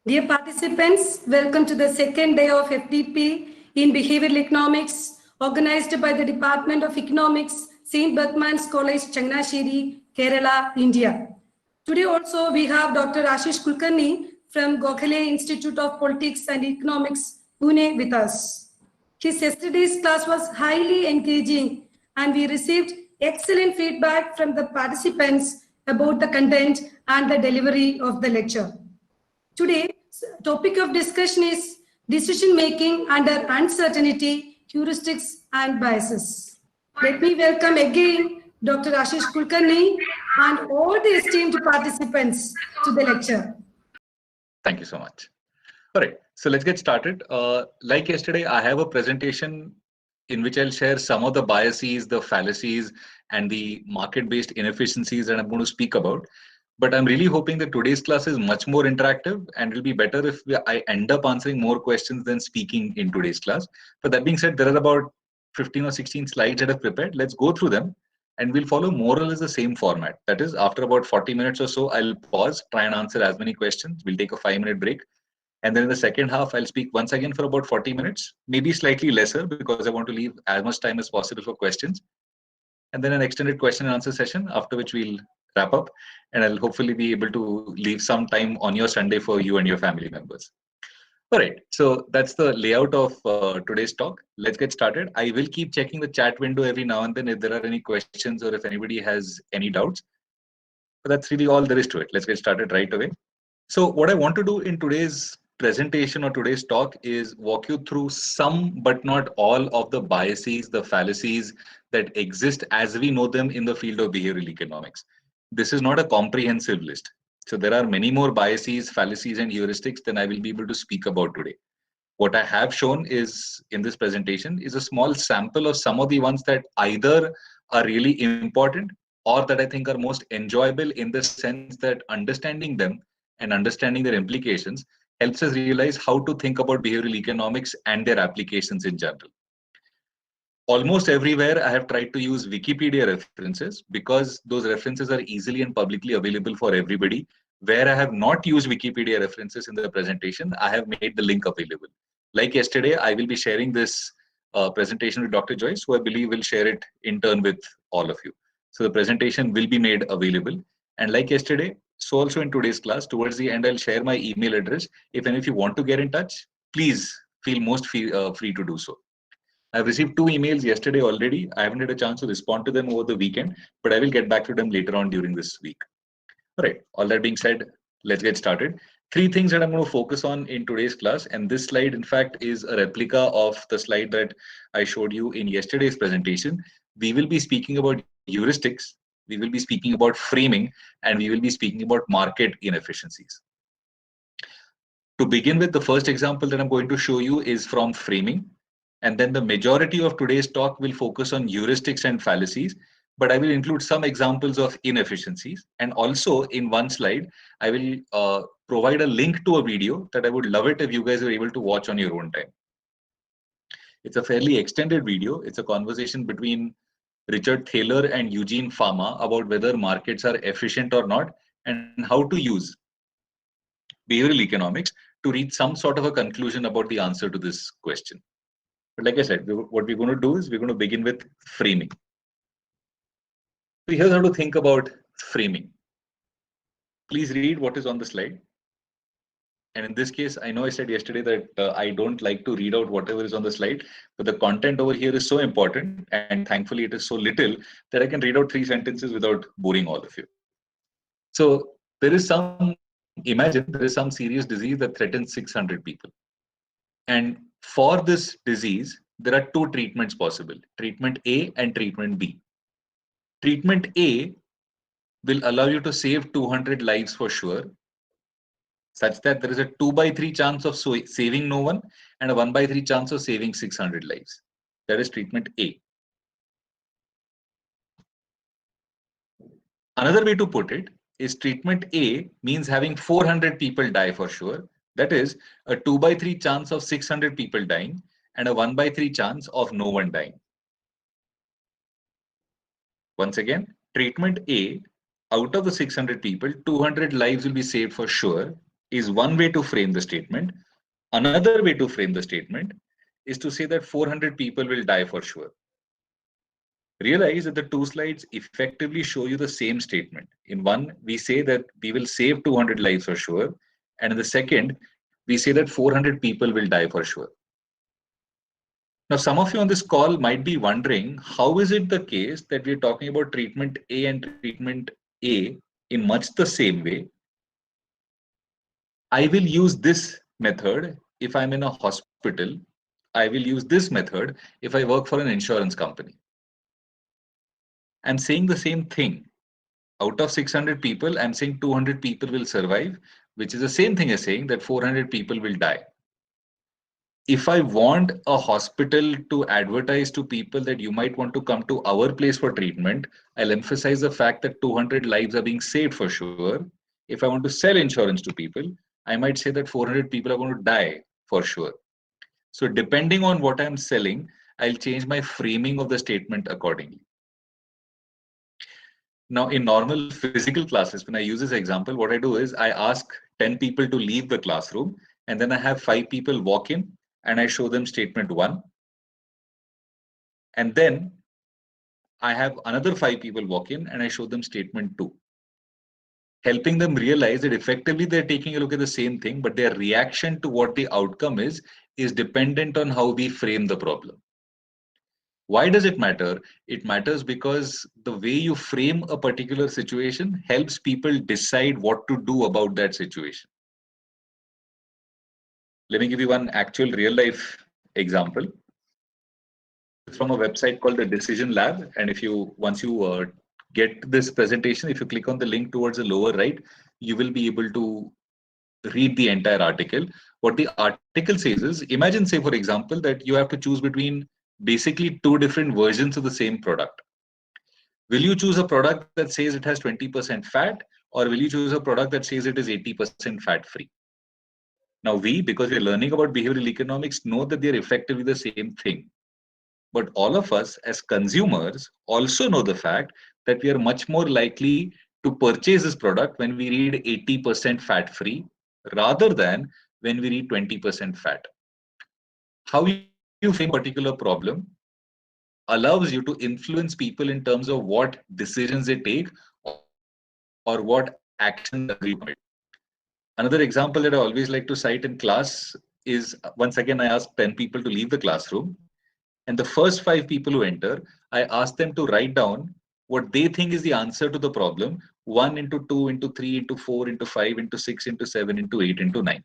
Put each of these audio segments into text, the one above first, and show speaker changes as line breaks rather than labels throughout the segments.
Dear participants, welcome to the second day of FDP in Behavioural Economics, organized by the Department of Economics, St. Berchmans College, Changanaശ്ശേരി, Kerala, India. Today also we have Dr. Ashish Kulkarni from Gokhale Institute of Politics and Economics, Pune with us. His yesterday's class was highly engaging and we received excellent feedback from the participants about the content and the delivery of the lecture. Today, topic of discussion is decision making under uncertainty, heuristics and biases. Let me welcome again Dr. Ashish Kulkarni and all the esteemed participants to the lecture.
Thank you so much. All right, so let's get started. Like yesterday, I have a presentation in which I'll share some of the biases, the fallacies, and the market-based inefficiencies that I'm going to speak about. But I'm really hoping that today's class is much more interactive and it'll be better if I end up answering more questions than speaking in today's class. But that being said, there are about 15 or 16 slides that I've prepared. Let's go through them and we'll follow more or less the same format. That is, after about 40 minutes or so, I'll pause, try and answer as many questions. We'll take a 5-minute break. And then in the second half, I'll speak once again for about 40 minutes, maybe slightly lesser because I want to leave as much time as possible for questions. And then an extended question and answer session, after which we'll wrap up. And I'll hopefully be able to leave some time on your Sunday for you and your family members. All right, so that's the layout of today's talk. Let's get started. I will keep checking the chat window every now and then if there are any questions or if anybody has any doubts. But that's really all there is to it. Let's get started right away. So what I want to do in today's presentation or today's talk is walk you through some but not all of the biases, the fallacies that exist as we know them in the field of behavioral economics. This is not a comprehensive list. So there are many more biases, fallacies, and heuristics than I will be able to speak about today. What I have shown is in this presentation is a small sample of some of the ones that either are really important or that I think are most enjoyable in the sense that understanding them and understanding their implications helps us realize how to think about behavioral economics and their applications in general. Almost everywhere, I have tried to use Wikipedia references because those references are easily and publicly available for everybody. Where I have not used Wikipedia references in the presentation, I have made the link available. Like yesterday, I will be sharing this presentation with Dr. Joyce, who I believe will share it in turn with all of you. So the presentation will be made available. And like yesterday, so also in today's class, towards the end, I'll share my email address. If any of you want to get in touch, please feel most free to do so. I've received 2 emails yesterday already. I haven't had a chance to respond to them over the weekend, but I will get back to them later on during this week. All right, all that being said, let's get started. 3 things that I'm going to focus on in today's class, and this slide, in fact, is a replica of the slide that I showed you in yesterday's presentation. We will be speaking about heuristics, we will be speaking about framing, and we will be speaking about market inefficiencies. To begin with, the first example that I'm going to show you is from framing. And then the majority of today's talk will focus on heuristics and fallacies, but I will include some examples of inefficiencies. And also in one slide, I will provide a link to a video that I would love it if you guys are able to watch on your own time. It's a fairly extended video. It's a conversation between Richard Thaler and Eugene Fama about whether markets are efficient or not and how to use behavioral economics to reach some sort of a conclusion about the answer to this question. But like I said, what we're going to do is we're going to begin with framing. So here's how to think about framing. Please read what is on the slide. And in this case, I know I said yesterday that I don't like to read out whatever is on the slide, but the content over here is so important, and thankfully it is so little that I can read out 3 sentences without boring all of you. So there is imagine there is some serious disease that threatens 600 people. And for this disease, there are 2 treatments possible, treatment A and treatment B. Treatment A will allow you to save 200 lives for sure, such that there is a 2/3 chance of saving no one and a 1/3 chance of saving 600 lives. That is treatment A. Another way to put it is treatment A means having 400 people die for sure. That is a 2/3 chance of 600 people dying and a 1/3 chance of no one dying. Once again, treatment A, out of the 600 people, 200 lives will be saved for sure. is one way to frame the statement. Another way to frame the statement is to say that 400 people will die for sure. Realize that the two slides effectively show you the same statement. In one, we say that we will save 200 lives for sure. And in the second, we say that 400 people will die for sure. Now, some of you on this call might be wondering, how is it the case that we're talking about treatment A and treatment A in much the same way? I will use this method if I'm in a hospital. I will use this method if I work for an insurance company. I'm saying the same thing. Out of 600 people, I'm saying 200 people will survive, which is the same thing as saying that 400 people will die. If I want a hospital to advertise to people that you might want to come to our place for treatment, I'll emphasize the fact that 200 lives are being saved for sure. If I want to sell insurance to people, I might say that 400 people are going to die for sure. So depending on what I'm selling, I'll change my framing of the statement accordingly. Now, in normal physical classes, when I use this example, what I do is I ask 10 people to leave the classroom, and then I have 5 people walk in and I show them statement 1. And then I have another 5 people walk in and I show them statement 2. Helping them realize that effectively they're taking a look at the same thing, but their reaction to what the outcome is dependent on how we frame the problem. Why does it matter? It matters because the way you frame a particular situation helps people decide what to do about that situation. Let me give you one actual real life example. It's from a website called the Decision Lab. And if you, once you get this presentation, if you click on the link towards the lower right, you will be able to read the entire article. What the article says is, imagine, say, for example, that you have to choose between basically 2 different versions of the same product. Will you choose a product that says it has 20% fat, or will you choose a product that says it is 80% fat free? Now, because we're learning about behavioral economics, know that they're effectively the same thing. But all of us as consumers also know the fact that we are much more likely to purchase this product when we read 80% fat free rather than when we read 20% fat. How you frame a particular problem allows you to influence people in terms of what decisions they take or what actions they agree on. Another example that I always like to cite in class is, once again, I ask 10 people to leave the classroom. And the first 5 people who enter, I ask them to write down what they think is the answer to the problem: 1 into 2 into 3 into 4 into 5 into 6 into 7 into 8 into 9.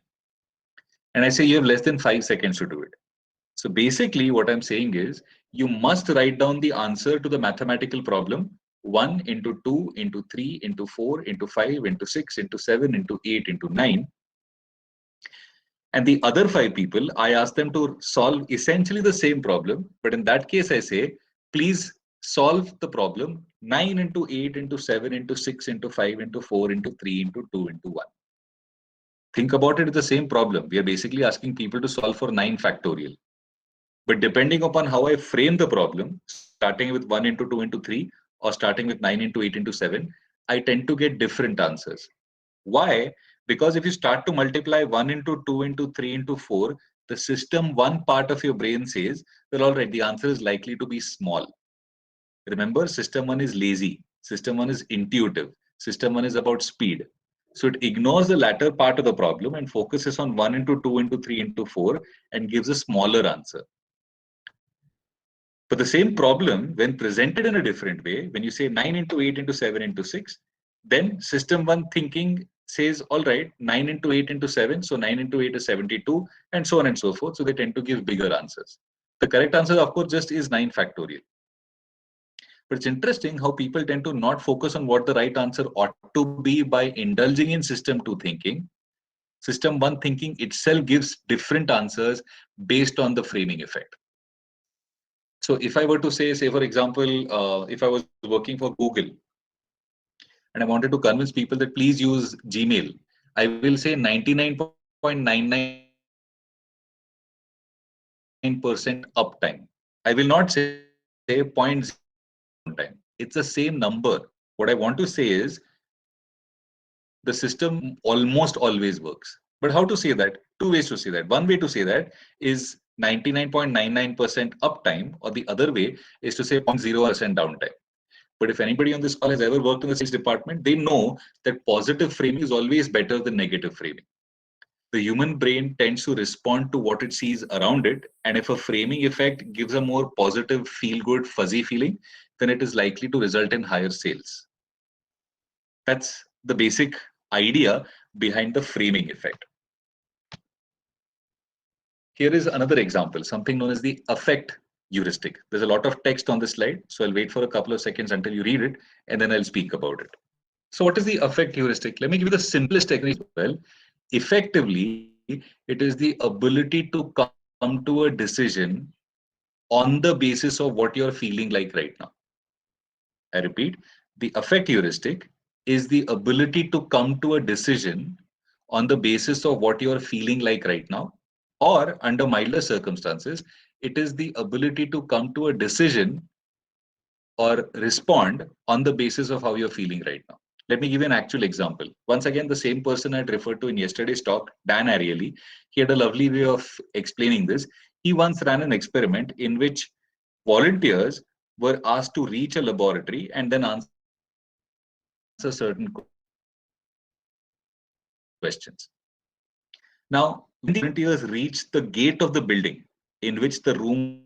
And I say you have less than 5 seconds to do it. So basically what I'm saying is you must write down the answer to the mathematical problem: 1 into 2 into 3 into 4 into 5 into 6 into 7 into 8 into 9. And the other 5 people, I ask them to solve essentially the same problem. But in that case, I say, please solve the problem 9 into 8 into 7 into 6 into 5 into 4 into 3 into 2 into 1. Think about it, it's the same problem. We are basically asking people to solve for 9 factorial. But depending upon how I frame the problem, starting with 1 into 2 into 3 or starting with 9 into 8 into 7, I tend to get different answers. Why? Because if you start to multiply 1 into 2 into 3 into 4, the system 1 part of your brain says, well, all right, the answer is likely to be small. Remember, system 1 is lazy. System 1 is intuitive. System 1 is about speed. So it ignores the latter part of the problem and focuses on 1 into 2 into 3 into 4 and gives a smaller answer. But the same problem, when presented in a different way, when you say 9 into 8 into 7 into 6, then system 1 thinking says, all right, 9 into 8 into 7, so 9 into 8 is 72, and so on and so forth. So they tend to give bigger answers. The correct answer, of course, just is 9 factorial. But it's interesting how people tend to not focus on what the right answer ought to be by indulging in system 2 thinking. System 1 thinking itself gives different answers based on the framing effect. So if I were to say, for example, if I was working for Google and I wanted to convince people that please use Gmail, I will say 99.99% uptime. I will not say 0.0 uptime. It's the same number. What I want to say is the system almost always works. But how to say that? Two ways to say that. One way to say that is 99.99% uptime, or the other way is to say 0.0% downtime. But if anybody on this call has ever worked in the sales department, they know that positive framing is always better than negative framing. The human brain tends to respond to what it sees around it, and if a framing effect gives a more positive, feel good, fuzzy feeling, then it is likely to result in higher sales. That's the basic idea behind the framing effect. Here is another example, something known as the affect heuristic. There's a lot of text on this slide, so I'll wait for a couple of seconds until you read it, and then I'll speak about it. So what is the affect heuristic? Let me give you the simplest technique as well. Effectively, it is the ability to come to a decision on the basis of what you're feeling like right now. I repeat, the affect heuristic is the ability to come to a decision on the basis of what you're feeling like right now, or under milder circumstances, it is the ability to come to a decision or respond on the basis of how you're feeling right now. Let me give you an actual example. Once again, the same person I'd referred to in yesterday's talk, Dan Ariely, he had a lovely way of explaining this. He once ran an experiment in which volunteers were asked to reach a laboratory and then answer certain questions. Now, when the volunteers reached the gate of the building in which the room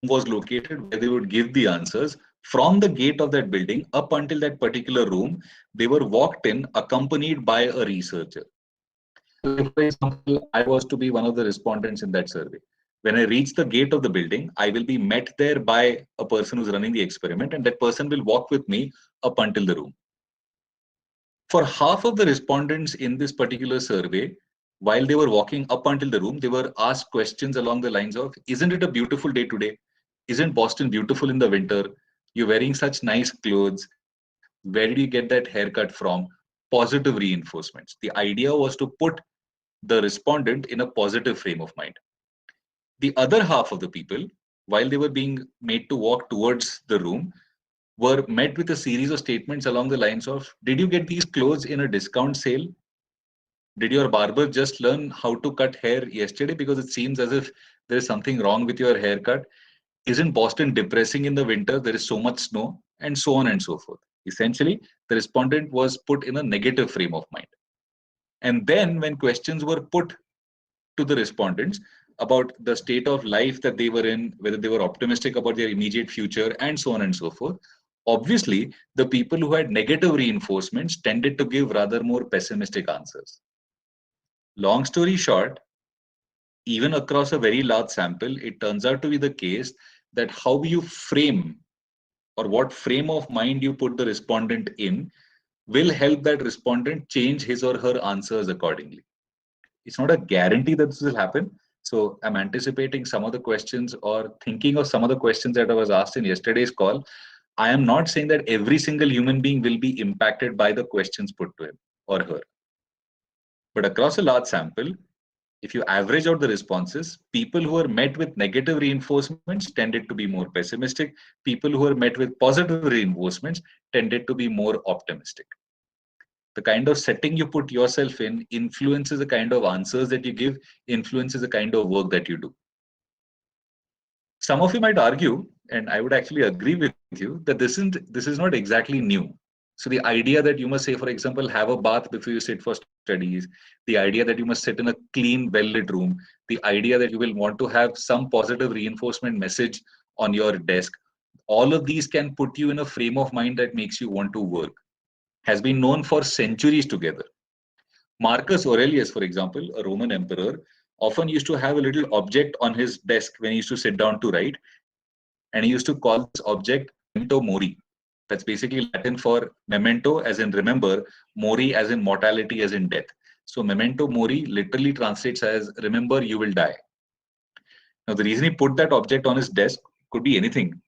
was located, where they would give the answers, from the gate of that building up until that particular room, they were walked in accompanied by a researcher. So, say for example, I was to be one of the respondents in that survey. When I reach the gate of the building, I will be met there by a person who's running the experiment, and that person will walk with me up until the room. For half of the respondents in this particular survey, while they were walking up until the room, they were asked questions along the lines of, isn't it a beautiful day today? Isn't Boston beautiful in the winter? You're wearing such nice clothes. Where did you get that haircut from? Positive reinforcements. The idea was to put the respondent in a positive frame of mind. The other half of the people, while they were being made to walk towards the room, were met with a series of statements along the lines of, did you get these clothes in a discount sale? Did your barber just learn how to cut hair yesterday? Because it seems as if there is something wrong with your haircut. Isn't Boston depressing in the winter? There is so much snow, and so on and so forth. Essentially, the respondent was put in a negative frame of mind. And then, when questions were put to the respondents about the state of life that they were in, whether they were optimistic about their immediate future, and so on and so forth, obviously, the people who had negative reinforcements tended to give rather more pessimistic answers. Long story short, even across a very large sample, it turns out to be the case that how you frame or what frame of mind you put the respondent in will help that respondent change his or her answers accordingly. It's not a guarantee that this will happen. So I'm anticipating some of the questions or thinking of some of the questions that I was asked in yesterday's call. I am not saying that every single human being will be impacted by the questions put to him or her. But across a large sample, if you average out the responses, people who are met with negative reinforcements tended to be more pessimistic. People who are met with positive reinforcements tended to be more optimistic. The kind of setting you put yourself in influences the kind of answers that you give, influences the kind of work that you do. Some of you might argue, and I would actually agree with you, that this is not exactly new. So the idea that you must say, for example, have a bath before you sit for studies, the idea that you must sit in a clean, well-lit room, the idea that you will want to have some positive reinforcement message on your desk, all of these can put you in a frame of mind that makes you want to work, has been known for centuries together. Marcus Aurelius, for example, a Roman emperor, often used to have a little object on his desk when he used to sit down to write, and he used to call this object memento mori. That's basically Latin for memento, as in remember, mori, as in mortality, as in death. So memento mori literally translates as remember, you will die. Now, the reason he put that object on his desk could be anything,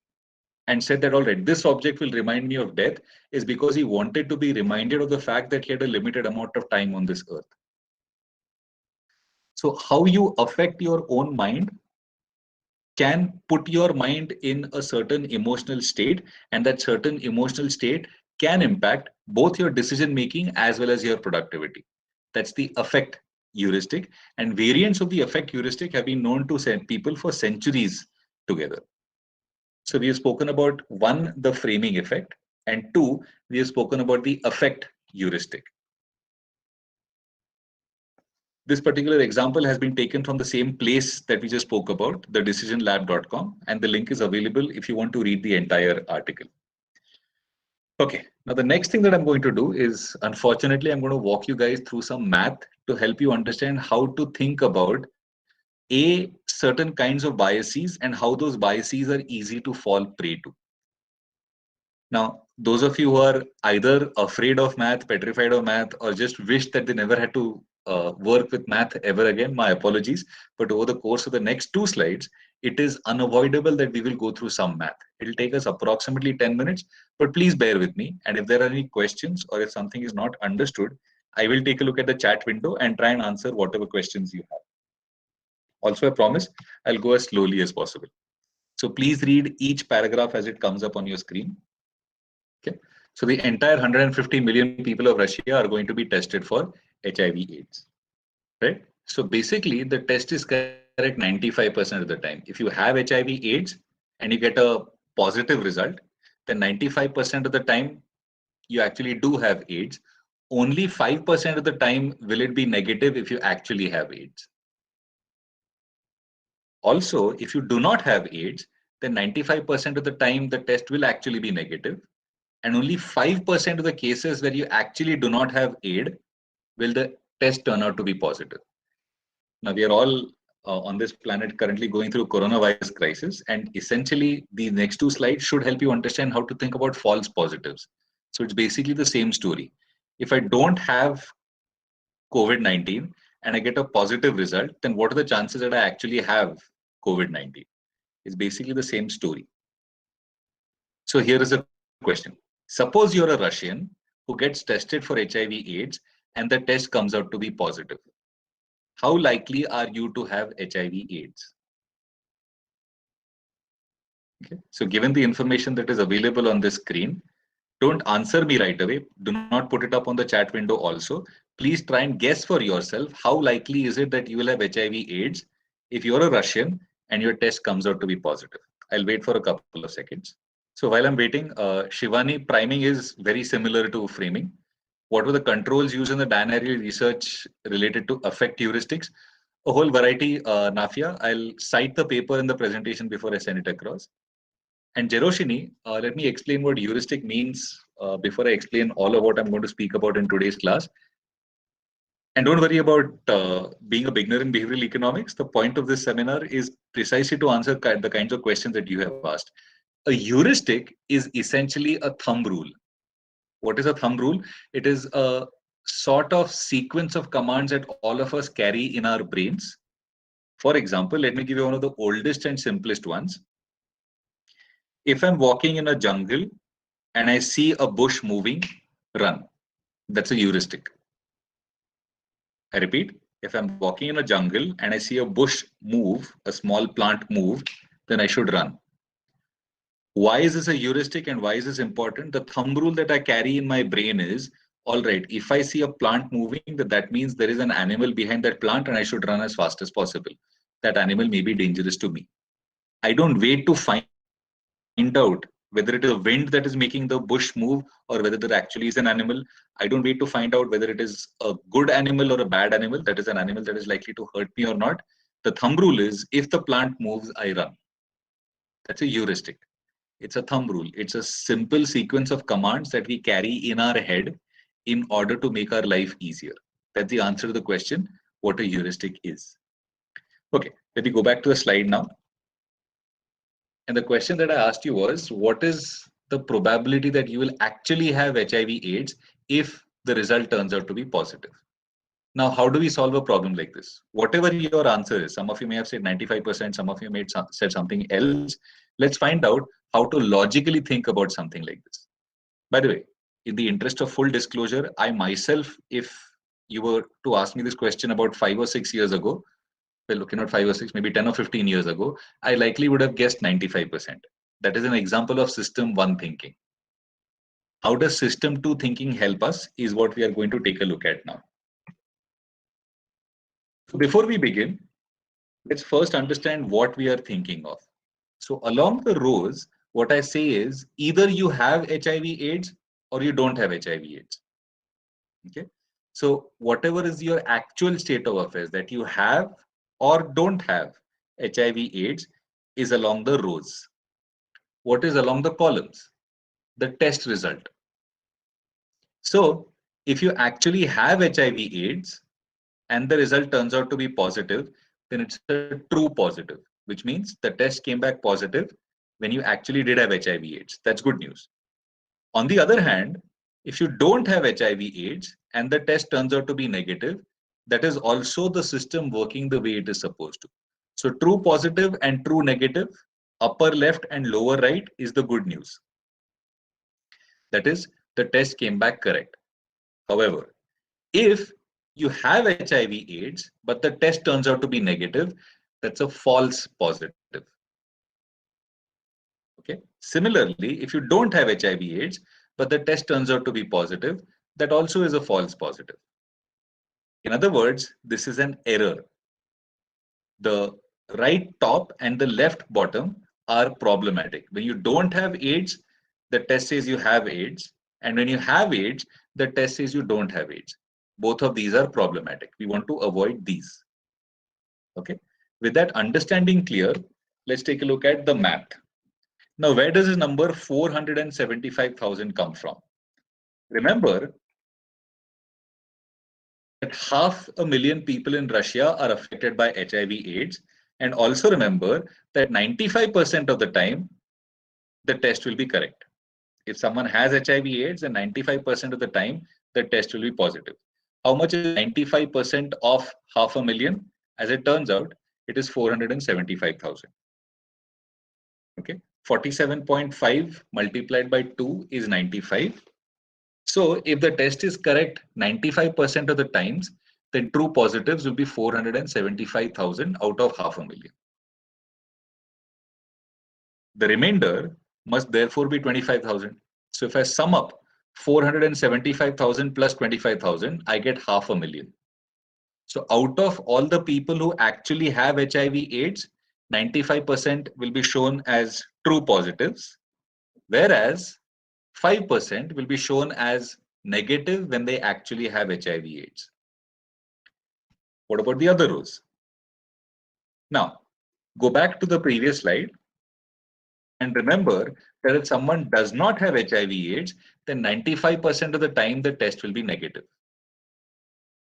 and said that, all right, this object will remind me of death, is because he wanted to be reminded of the fact that he had a limited amount of time on this earth. So how you affect your own mind can put your mind in a certain emotional state, and that certain emotional state can impact both your decision making as well as your productivity. That's the affect heuristic, and variants of the affect heuristic have been known to send people for centuries together. So we have spoken about one, the framing effect, and two, we have spoken about the affect heuristic. This particular example has been taken from the same place that we just spoke about, the decisionlab.com, and the link is available if you want to read the entire article. Okay, now the next thing that I'm going to do is, unfortunately, I'm going to walk you guys through some math to help you understand how to think about certain kinds of biases and how those biases are easy to fall prey to. Now, those of you who are either afraid of math, petrified of math, or just wish that they never had to work with math ever again, my apologies. But over the course of the next 2 slides, it is unavoidable that we will go through some math. It'll take us approximately 10 minutes, but please bear with me. And if there are any questions or if something is not understood, I will take a look at the chat window and try and answer whatever questions you have. Also, I promise I'll go as slowly as possible. So please read each paragraph as it comes up on your screen. Okay. So the entire 150 million people of Russia are going to be tested for HIV/AIDS, right? So basically, the test is correct 95% of the time. If you have HIV/AIDS and you get a positive result, then 95% of the time you actually do have AIDS. Only 5% of the time will it be negative if you actually have AIDS. Also, if you do not have AIDS, then 95% of the time the test will actually be negative. And only 5% of the cases where you actually do not have AIDS will the test turn out to be positive. Now, we are all on this planet currently going through coronavirus crisis, and essentially the next 2 slides should help you understand how to think about false positives. So it's basically the same story. If I don't have COVID-19 and I get a positive result, then what are the chances that I actually have COVID-19? It's basically the same story. So here is a question. Suppose you're a Russian who gets tested for HIV/AIDS and the test comes out to be positive. How likely are you to have HIV/AIDS? Okay. So given the information that is available on this screen, don't answer me right away. Do not put it up on the chat window also. Please try and guess for yourself, how likely is it that you will have HIV/AIDS if you're a Russian and your test comes out to be positive? I'll wait for a couple of seconds. So while I'm waiting, Shivani, priming is very similar to framing. What were the controls used in the Dan Ariely research related to affect heuristics? A whole variety, Nafia. I'll cite the paper in the presentation before I send it across. And Jeroshini, let me explain what heuristic means before I explain all of what I'm going to speak about in today's class. And don't worry about being a beginner in behavioral economics. The point of this seminar is precisely to answer the kinds of questions that you have asked. A heuristic is essentially a thumb rule. What is a thumb rule? It is a sort of sequence of commands that all of us carry in our brains. For example, let me give you one of the oldest and simplest ones. If I'm walking in a jungle and I see a bush moving, run. That's a heuristic. I repeat, if I'm walking in a jungle and I see a bush move, a small plant move, then I should run. Why is this a heuristic and why is this important? The thumb rule that I carry in my brain is, all right, if I see a plant moving, that means there is an animal behind that plant and I should run as fast as possible. That animal may be dangerous to me. I don't wait to find out whether it is a wind that is making the bush move or whether there actually is an animal. I don't wait to find out whether it is a good animal or a bad animal, that is an animal that is likely to hurt me or not. The thumb rule is, if the plant moves, I run. That's a heuristic. It's a thumb rule. It's a simple sequence of commands that we carry in our head in order to make our life easier. That's the answer to the question, what a heuristic is. Okay, let me go back to the slide now. And the question that I asked you was, what is the probability that you will actually have HIV/AIDS if the result turns out to be positive? Now, how do we solve a problem like this? Whatever your answer is, some of you may have said 95%, some of you may have said something else. Let's find out how to logically think about something like this. By the way, in the interest of full disclosure, I myself, if you were to ask me this question about 5 or 6 years ago, well, okay, not 5 or 6, maybe 10 or 15 years ago, I likely would have guessed 95%. That is an example of system one thinking. how does system 2 thinking help us is what we are going to take a look at now. So before we begin, let's first understand what we are thinking of. So along the rows, what I say is either you have HIV/AIDS or you don't have HIV/AIDS. Okay. So whatever is your actual state of affairs, that you have or don't have HIV/AIDS, is along the rows. What is along the columns? The test result. So if you actually have HIV/AIDS and the result turns out to be positive, then it's a true positive, which means the test came back positive when you actually did have HIV/AIDS. That's good news. On the other hand, if you don't have HIV/AIDS and the test turns out to be negative, that is also the system working the way it is supposed to. So true positive and true negative, upper left and lower right, is the good news. That is, the test came back correct. However, if you have HIV/AIDS, but the test turns out to be negative, that's a false positive. Okay. Similarly, if you don't have HIV/AIDS, but the test turns out to be positive, that also is a false positive. In other words, this is an error. The right top and the left bottom are problematic. When you don't have AIDS, the test says you have AIDS. And when you have AIDS, the test says you don't have AIDS. Both of these are problematic. We want to avoid these. Okay. With that understanding clear, let's take a look at the math. Now, where does this number 475,000 come from? Remember that 500,000 people in Russia are affected by HIV/AIDS. And also remember that 95% of the time, the test will be correct. If someone has HIV/AIDS, then 95% of the time, the test will be positive. How much is 95% of 500,000? As it turns out, it is 475,000. Okay, 47.5 multiplied by 2 is 95. So if the test is correct 95% of the times, then true positives will be 475,000 out of 500,000. The remainder must therefore be 25,000. So if I sum up 475,000 plus 25,000, I get 500,000. So out of all the people who actually have HIV/AIDS, 95% will be shown as true positives, whereas 5% will be shown as negative when they actually have HIV/AIDS. What about the other rows? Now, go back to the previous slide and remember that if someone does not have HIV/AIDS, then 95% of the time the test will be negative.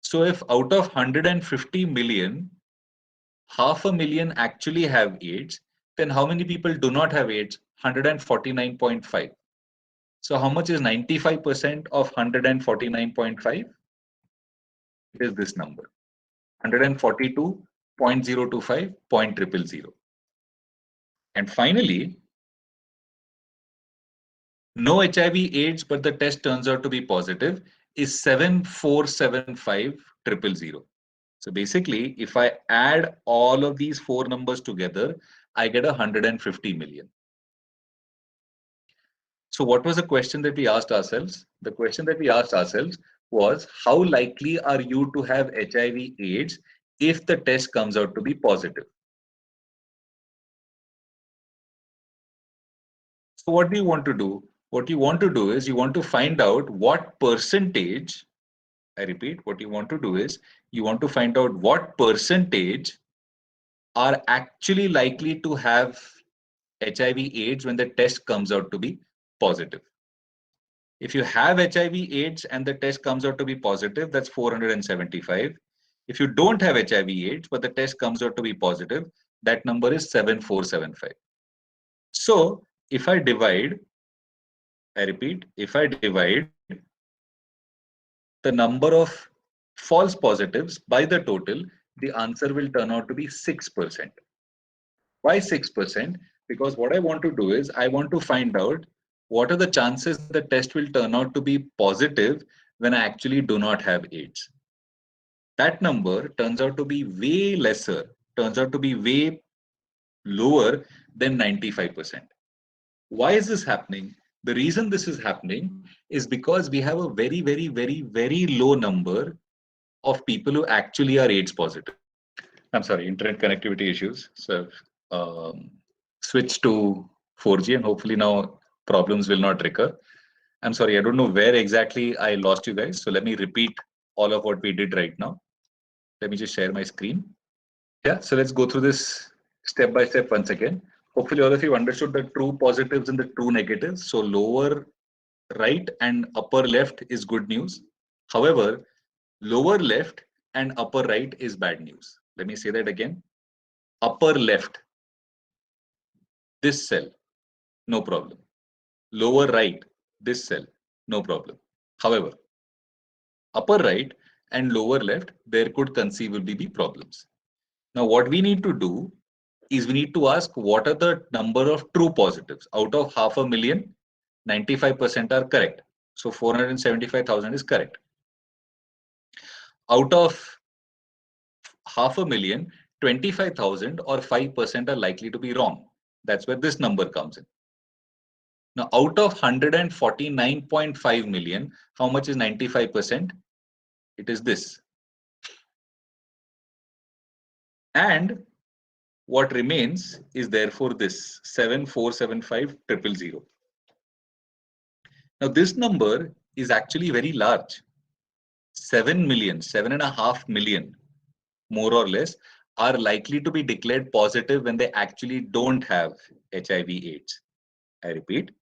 So if out of 150 million, 500,000 actually have AIDS, then how many people do not have AIDS? 149.5. So how much is 95% of 149.5? It is this number, 142.025.000. And finally, no HIV/AIDS, but the test turns out to be positive, is 7,475,000. So basically, if I add all of these four numbers together, I get 150 million. So what was the question that we asked ourselves? The question that we asked ourselves was, how likely are you to have HIV/AIDS if the test comes out to be positive? So what do you want to do? What you want to do is you want to find out what percentage, I repeat, what you want to do is you want to find out what percentage are actually likely to have HIV/AIDS when the test comes out to be positive. If you have HIV/AIDS and the test comes out to be positive, that's 475. If you don't have HIV/AIDS, but the test comes out to be positive, that number is 7,475. So if I divide, I repeat, if I divide the number of false positives by the total, the answer will turn out to be 6%. Why 6%? Because what I want to do is I want to find out what are the chances the test will turn out to be positive when I actually do not have AIDS. That number turns out to be way lesser, turns out to be way lower than 95%. Why is this happening? The reason this is happening is because we have a very, very, very, very low number of people who actually are AIDS positive. I'm sorry, internet connectivity issues. So switch to 4G and hopefully now problems will not recur. I'm sorry, I don't know where exactly I lost you guys. So let me repeat all of what we did right now. Let me just share my screen. Yeah, so let's go through this step by step once again. Hopefully all of you understood the true positives and the true negatives. So lower right and upper left is good news. However, lower left and upper right is bad news. Let me say that again. Upper left, this cell, no problem. Lower right, this cell, no problem. However, upper right and lower left, there could conceivably be problems. Now, what we need to do is we need to ask what are the number of true positives. Out of 500,000, 95% are correct. So 475,000 is correct. Out of 500,000, 25,000 or 5% are likely to be wrong. That's where this number comes in. Now, out of 149.5 million, how much is 95%? It is this. And what remains is therefore this 7,475,000. Now, this number is actually very large. 7 million, 7.5 million, more or less, are likely to be declared positive when they actually don't have HIV/AIDS. I repeat,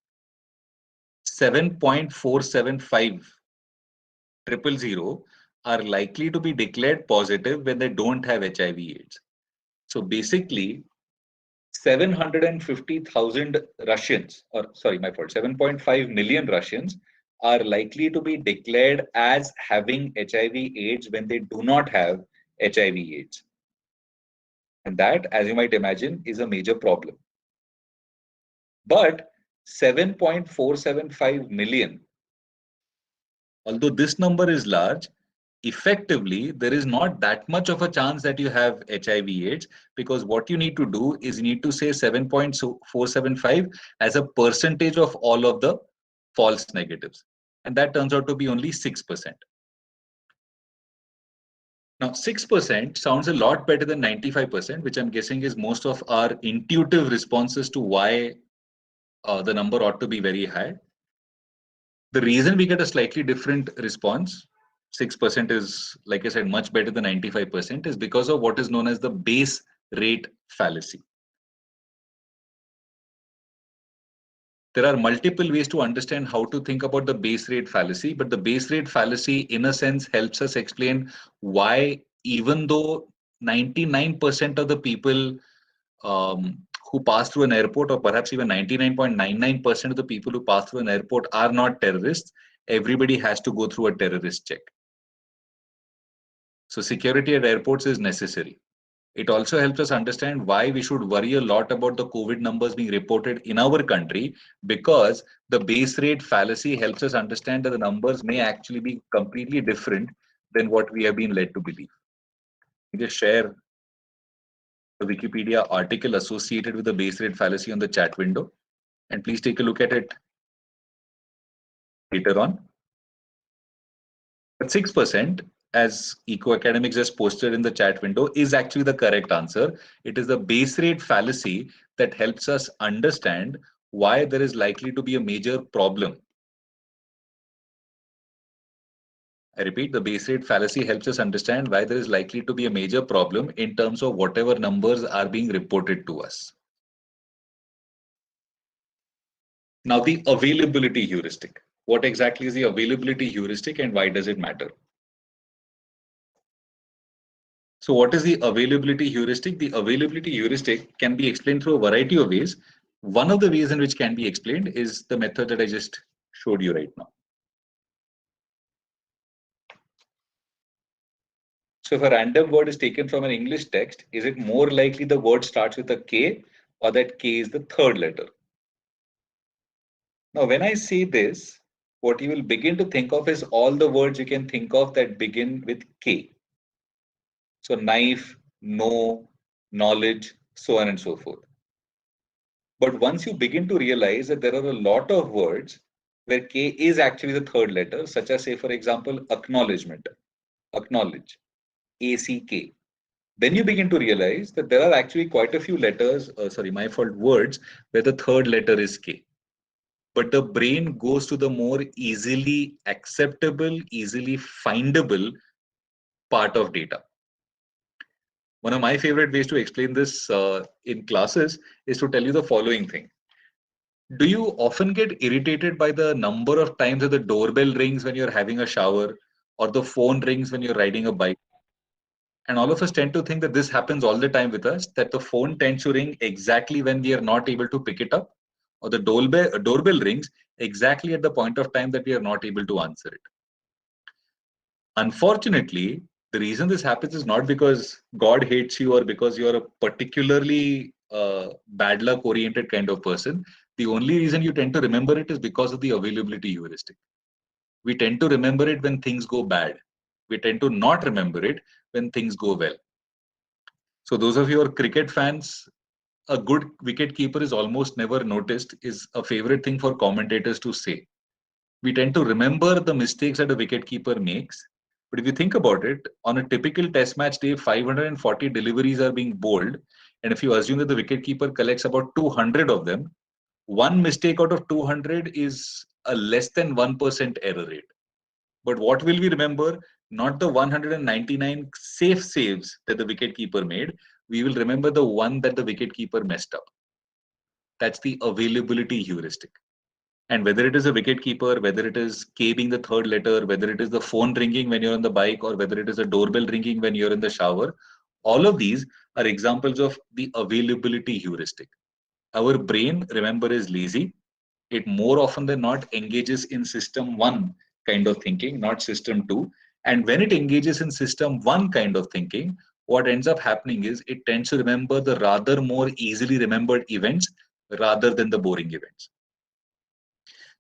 7.475,000 are likely to be declared positive when they don't have HIV/AIDS. So basically, 750,000 Russians, or sorry, my fault, 7.5 million Russians are likely to be declared as having HIV/AIDS when they do not have HIV/AIDS. And that, as you might imagine, is a major problem. But 7.475 million, although this number is large, effectively, there is not that much of a chance that you have HIV/AIDS, because what you need to do is you need to say 7.475 as a percentage of all of the false negatives. And that turns out to be only 6%. Now, 6% sounds a lot better than 95%, which I'm guessing is most of our intuitive responses to why the number ought to be very high. The reason we get a slightly different response, 6% is, like I said, much better than 95%, is because of what is known as the base rate fallacy. There are multiple ways to understand how to think about the base rate fallacy, but the base rate fallacy, in a sense, helps us explain why, even though 99% of the people who pass through an airport, or perhaps even 99.99% of the people who pass through an airport are not terrorists, everybody has to go through a terrorist check. So security at airports is necessary. It also helps us understand why we should worry a lot about the COVID numbers being reported in our country, because the base rate fallacy helps us understand that the numbers may actually be completely different than what we have been led to believe. Let me just share the Wikipedia article associated with the base rate fallacy on the chat window, and please take a look at it later on. But 6%, as Eco Academics just posted in the chat window, is actually the correct answer. It is the base rate fallacy that helps us understand why there is likely to be a major problem. I repeat, the base rate fallacy helps us understand why there is likely to be a major problem in terms of whatever numbers are being reported to us. Now, the availability heuristic. What exactly is the availability heuristic and why does it matter? So what is the availability heuristic? The availability heuristic can be explained through a variety of ways. One of the ways in which can be explained is the method that I just showed you right now. So if a random word is taken from an English text, is it more likely the word starts with a K, or that K is the third letter? Now, when I say this, what you will begin to think of is all the words you can think of that begin with K. So knife, know, knowledge, so on and so forth. But once you begin to realize that there are a lot of words where K is actually the third letter, such as, say, for example, acknowledgement, acknowledge, ACK, then you begin to realize that there are actually quite a few letters, my fault, words where the third letter is K. But the brain goes to the more easily acceptable, easily findable part of data. One of my favorite ways to explain this in classes is to tell you the following thing. Do you often get irritated by the number of times that the doorbell rings when you're having a shower or the phone rings when you're riding a bike? And all of us tend to think that this happens all the time with us, that the phone tends to ring exactly when we are not able to pick it up, or the doorbell rings exactly at the point of time that we are not able to answer it. Unfortunately, the reason this happens is not because God hates you or because you're a particularly bad luck oriented kind of person. The only reason you tend to remember it is because of the availability heuristic. We tend to remember it when things go bad. We tend to not remember it when things go well. So those of you who are cricket fans, a good wicket keeper is almost never noticed is a favorite thing for commentators to say. We tend to remember the mistakes that a wicketkeeper makes. But if you think about it, on a typical test match day, 540 deliveries are being bowled. And if you assume that the wicketkeeper collects about 200 of them, one mistake out of 200 is a less than 1% error rate. But what will we remember? Not the 199 safe saves that the wicketkeeper made. We will remember the one that the wicketkeeper messed up. That's the availability heuristic. And whether it is a wicket keeper, whether it is K being the third letter, whether it is the phone ringing when you're on the bike, or whether it is a doorbell ringing when you're in the shower, all of these are examples of the availability heuristic. Our brain, remember, is lazy. It more often than not engages in system one kind of thinking, not system two. And when it engages in system one kind of thinking, what ends up happening is it tends to remember the rather more easily remembered events rather than the boring events.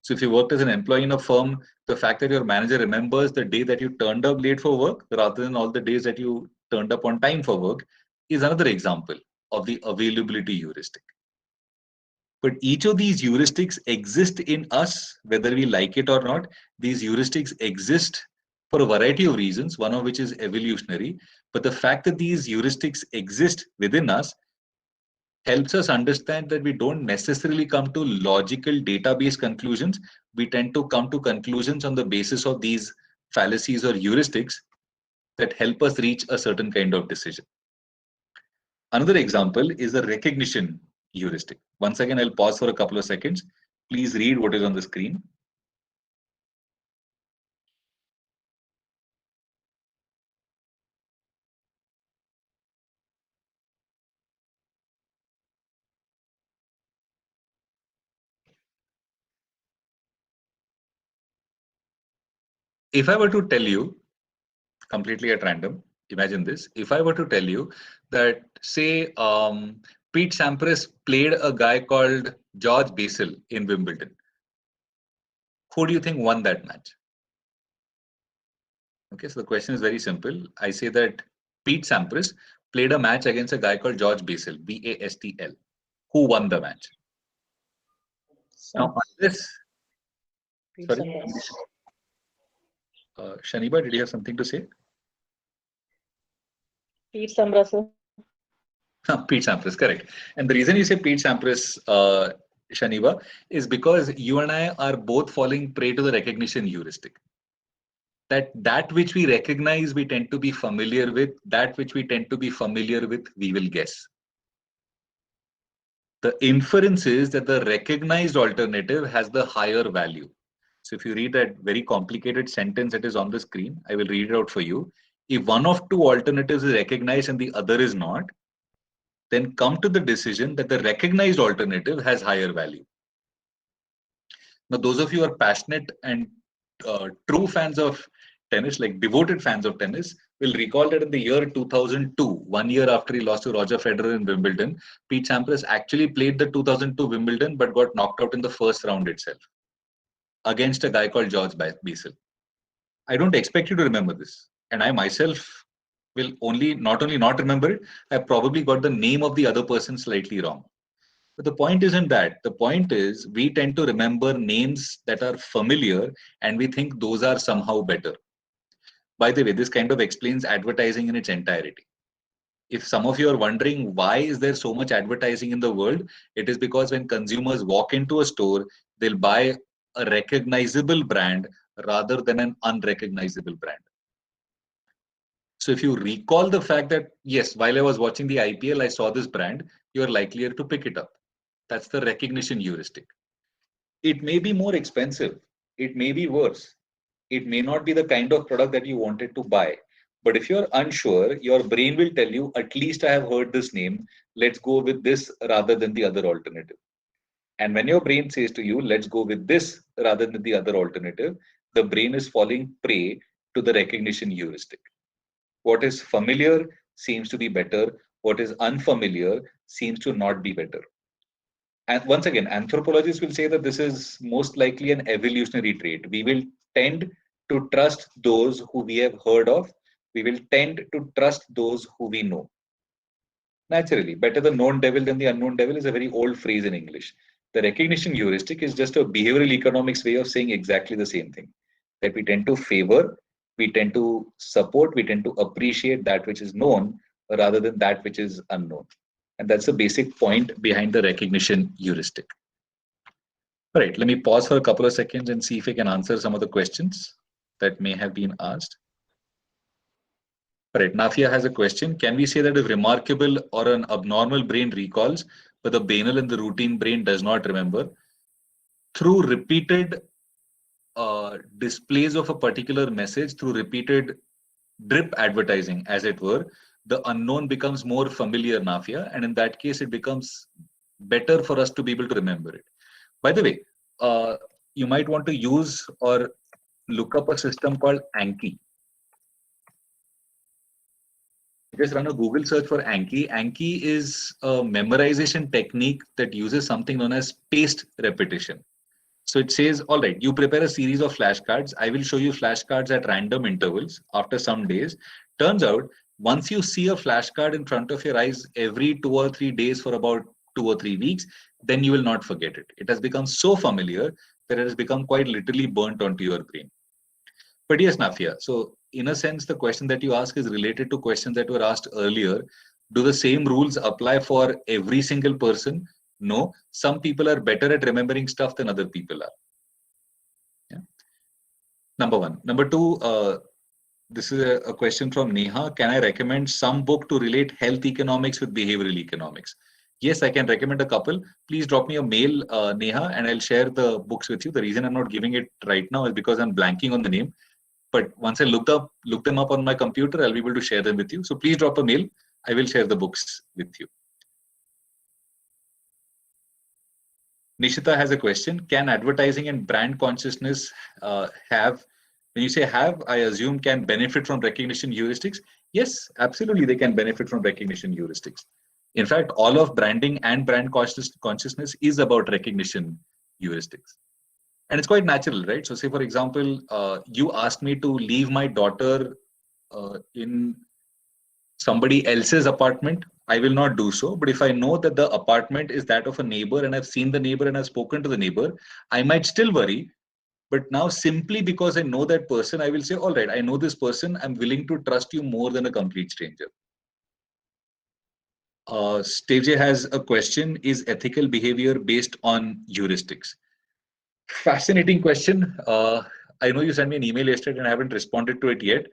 So if you worked as an employee in a firm, the fact that your manager remembers the day that you turned up late for work rather than all the days that you turned up on time for work is another example of the availability heuristic. But each of these heuristics exist in us, whether we like it or not. These heuristics exist for a variety of reasons, one of which is evolutionary. But the fact that these heuristics exist within us helps us understand that we don't necessarily come to logical database conclusions. We tend to come to conclusions on the basis of these fallacies or heuristics that help us reach a certain kind of decision. Another example is the recognition heuristic. Once again, I'll pause for a couple of seconds. Please read what is on the screen. If I were to tell you, completely at random, imagine this. If I were to tell you that, say, Pete Sampras played a guy called George Basil in Wimbledon, who do you think won that match? Okay, so the question is very simple. I say that Pete Sampras played a match against a guy called George Basil, Bastl. Who won the match? Now, unless,
Pete
sorry,
Sampras.
Shaniba, did you have something to say?
Pete Sampras.
Pete Sampras, correct. And the reason you say Pete Sampras, Shaniba, is because you and I are both falling prey to the recognition heuristic. That which we recognize, we tend to be familiar with. That which we tend to be familiar with, we will guess. The inference is that the recognized alternative has the higher value. So if you read that very complicated sentence that is on the screen, I will read it out for you. If one of two alternatives is recognized and the other is not, then come to the decision that the recognized alternative has higher value. Now, those of you who are passionate and true fans of tennis, like devoted fans of tennis, will recall that in the year 2002, 1 year after he lost to Roger Federer in Wimbledon, Pete Sampras actually played the 2002 Wimbledon but got knocked out in the first round itself against a guy called George Basil. I don't expect you to remember this. And I myself will not only not remember it, I probably got the name of the other person slightly wrong. But the point isn't that. The point is we tend to remember names that are familiar and we think those are somehow better. By the way, this kind of explains advertising in its entirety. If some of you are wondering why is there so much advertising in the world, it is because when consumers walk into a store, they'll buy a recognizable brand rather than an unrecognizable brand. So if you recall the fact that, yes, while I was watching the IPL, I saw this brand, you're likelier to pick it up. That's the recognition heuristic. It may be more expensive. It may be worse. It may not be the kind of product that you wanted to buy. But if you're unsure, your brain will tell you, at least I have heard this name. Let's go with this rather than the other alternative. And when your brain says to you, let's go with this rather than the other alternative, the brain is falling prey to the recognition heuristic. What is familiar seems to be better. What is unfamiliar seems to not be better. And once again, anthropologists will say that this is most likely an evolutionary trait. We will tend to trust those who we have heard of. We will tend to trust those who we know. Naturally, better the known devil than the unknown devil is a very old phrase in English. The recognition heuristic is just a behavioral economics way of saying exactly the same thing. That we tend to favor, we tend to support, we tend to appreciate that which is known rather than that which is unknown. And that's the basic point behind the recognition heuristic. All right, let me pause for a couple of seconds and see if I can answer some of the questions that may have been asked. All right, Nafia has a question. Can we say that if remarkable or an abnormal brain recalls, but the banal and the routine brain does not remember? Through repeated displays of a particular message, through repeated drip advertising, as it were, the unknown becomes more familiar, Nafia, and in that case, it becomes better for us to be able to remember it. By the way, you might want to use or look up a system called Anki. Just run a Google search for Anki. Anki is a memorization technique that uses something known as spaced repetition. So it says, all right, you prepare a series of flashcards. I will show you flashcards at random intervals after some days. Turns out, once you see a flashcard in front of your eyes every 2 or 3 days for about 2 or 3 weeks, then you will not forget it. It has become so familiar that it has become quite literally burnt onto your brain. But yes, Nafia. So in a sense, the question that you ask is related to questions that were asked earlier. Do the same rules apply for every single person? No. Some people are better at remembering stuff than other people are. Yeah. Number one. Number two, this is a question from Neha. Can I recommend some book to relate health economics with behavioral economics? Yes, I can recommend a couple. Please drop me a mail, Neha, and I'll share the books with you. The reason I'm not giving it right now is because I'm blanking on the name. But once I look them up on my computer, I'll be able to share them with you. So please drop a mail. I will share the books with you. Nishita has a question. Can advertising and brand consciousness have, when you say have, I assume can benefit from recognition heuristics? Yes, absolutely, they can benefit from recognition heuristics. In fact, all of branding and brand consciousness is about recognition heuristics. And it's quite natural, right? So say, for example, you asked me to leave my daughter in somebody else's apartment. I will not do so. But if I know that the apartment is that of a neighbor and I've seen the neighbor and I've spoken to the neighbor, I might still worry. But now simply because I know that person, I will say, all right, I know this person. I'm willing to trust you more than a complete stranger. Stage has a question. Is ethical behavior based on heuristics? Fascinating question. I know you sent me an email yesterday and I haven't responded to it yet.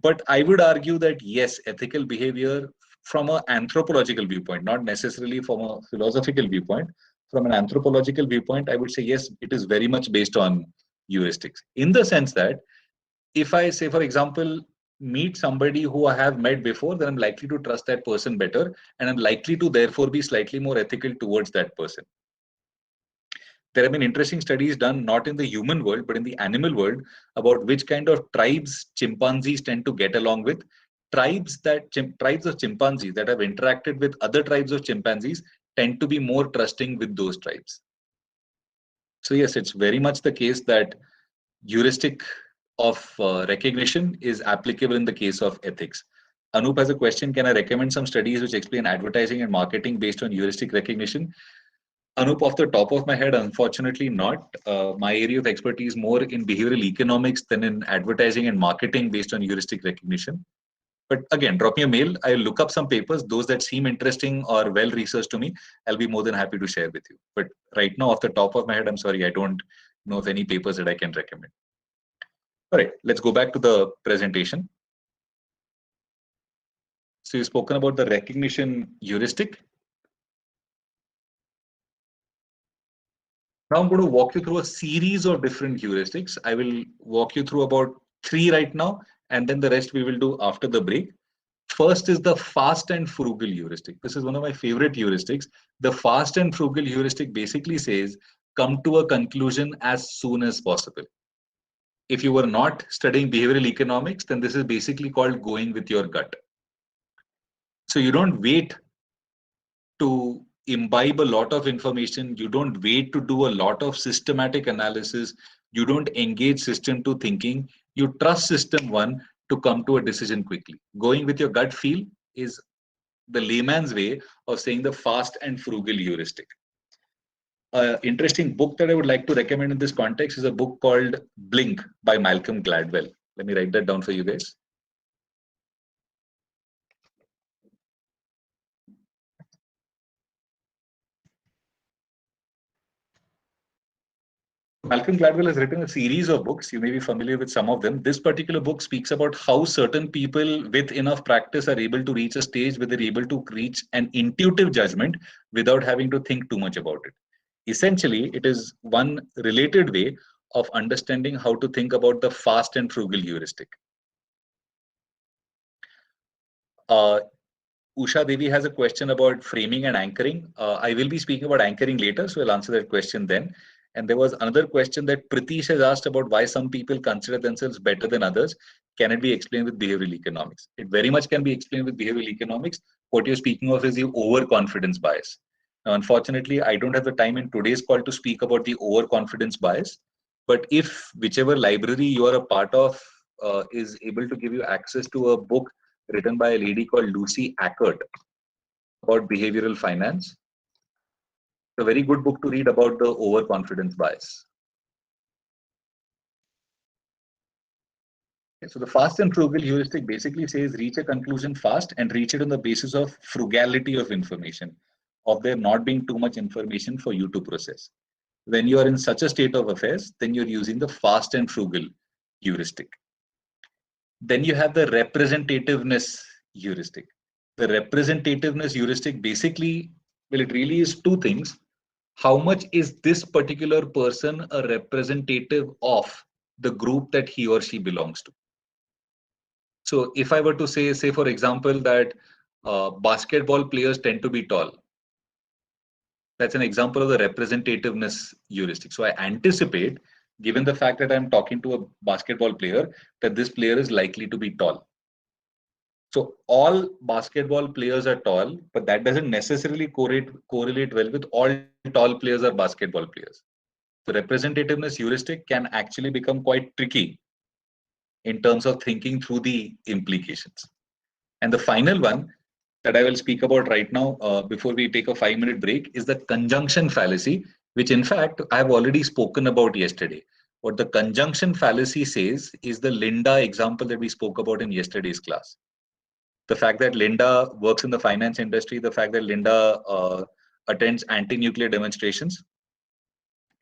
But I would argue that yes, ethical behavior from an anthropological viewpoint, not necessarily from a philosophical viewpoint, from an anthropological viewpoint, I would say yes, it is very much based on heuristics. In the sense that if I say, for example, meet somebody who I have met before, then I'm likely to trust that person better, and I'm likely to therefore be slightly more ethical towards that person. There have been interesting studies done not in the human world but in the animal world about which kind of tribes chimpanzees tend to get along with. Tribes of chimpanzees that have interacted with other tribes of chimpanzees tend to be more trusting with those tribes. So yes, it's very much the case that heuristic of recognition is applicable in the case of ethics. Anup has a question. Can I recommend some studies which explain advertising and marketing based on heuristic recognition? Anup, off the top of my head, unfortunately not. My area of expertise more in behavioral economics than in advertising and marketing based on heuristic recognition. But again, drop me a mail. I'll look up some papers. Those that seem interesting or well researched to me, I'll be more than happy to share with you. But right now, off the top of my head, I'm sorry, I don't know of any papers that I can recommend. All right, let's go back to the presentation. So you've spoken about the recognition heuristic. Now I'm going to walk you through a series of different heuristics. I will walk you through about 3 right now, and then the rest we will do after the break. First is the fast and frugal heuristic. This is one of my favorite heuristics. The fast and frugal heuristic basically says, come to a conclusion as soon as possible. If you were not studying behavioral economics, then this is basically called going with your gut. So you don't wait to imbibe a lot of information. You don't wait to do a lot of systematic analysis. You don't engage system two thinking. You trust system one to come to a decision quickly. Going with your gut feel is the layman's way of saying the fast and frugal heuristic. An interesting book that I would like to recommend in this context is a book called Blink by Malcolm Gladwell. Let me write that down for you guys. Malcolm Gladwell has written a series of books. You may be familiar with some of them. This particular book speaks about how certain people with enough practice are able to reach a stage where they're able to reach an intuitive judgment without having to think too much about it. Essentially, it is one related way of understanding how to think about the fast and frugal heuristic. Usha Devi has a question about framing and anchoring. I will be speaking about anchoring later, so I'll answer that question then. And there was another question that Pritish has asked about why some people consider themselves better than others. Can it be explained with behavioral economics? It very much can be explained with behavioral economics. What you're speaking of is the overconfidence bias. Now, unfortunately, I don't have the time in today's call to speak about the overconfidence bias. But if whichever library you are a part of is able to give you access to a book written by a lady called Lucy Ackert about behavioral finance, it's a very good book to read about the overconfidence bias. Okay, so the fast and frugal heuristic basically says reach a conclusion fast and reach it on the basis of frugality of information, of there not being too much information for you to process. When you are in such a state of affairs, then you're using the fast and frugal heuristic. Then you have the representativeness heuristic. The representativeness heuristic basically, well, it really is two things. How much is this particular person a representative of the group that he or she belongs to? So if I were to say for example, that basketball players tend to be tall, that's an example of the representativeness heuristic. So I anticipate, given the fact that I'm talking to a basketball player, that this player is likely to be tall. So all basketball players are tall, but that doesn't necessarily correlate well with all tall players are basketball players. So representativeness heuristic can actually become quite tricky in terms of thinking through the implications. And the final one that I will speak about right now before we take a 5-minute break is the conjunction fallacy, which in fact I have already spoken about yesterday. What the conjunction fallacy says is the Linda example that we spoke about in yesterday's class. The fact that Linda works in the finance industry, the fact that Linda attends anti-nuclear demonstrations.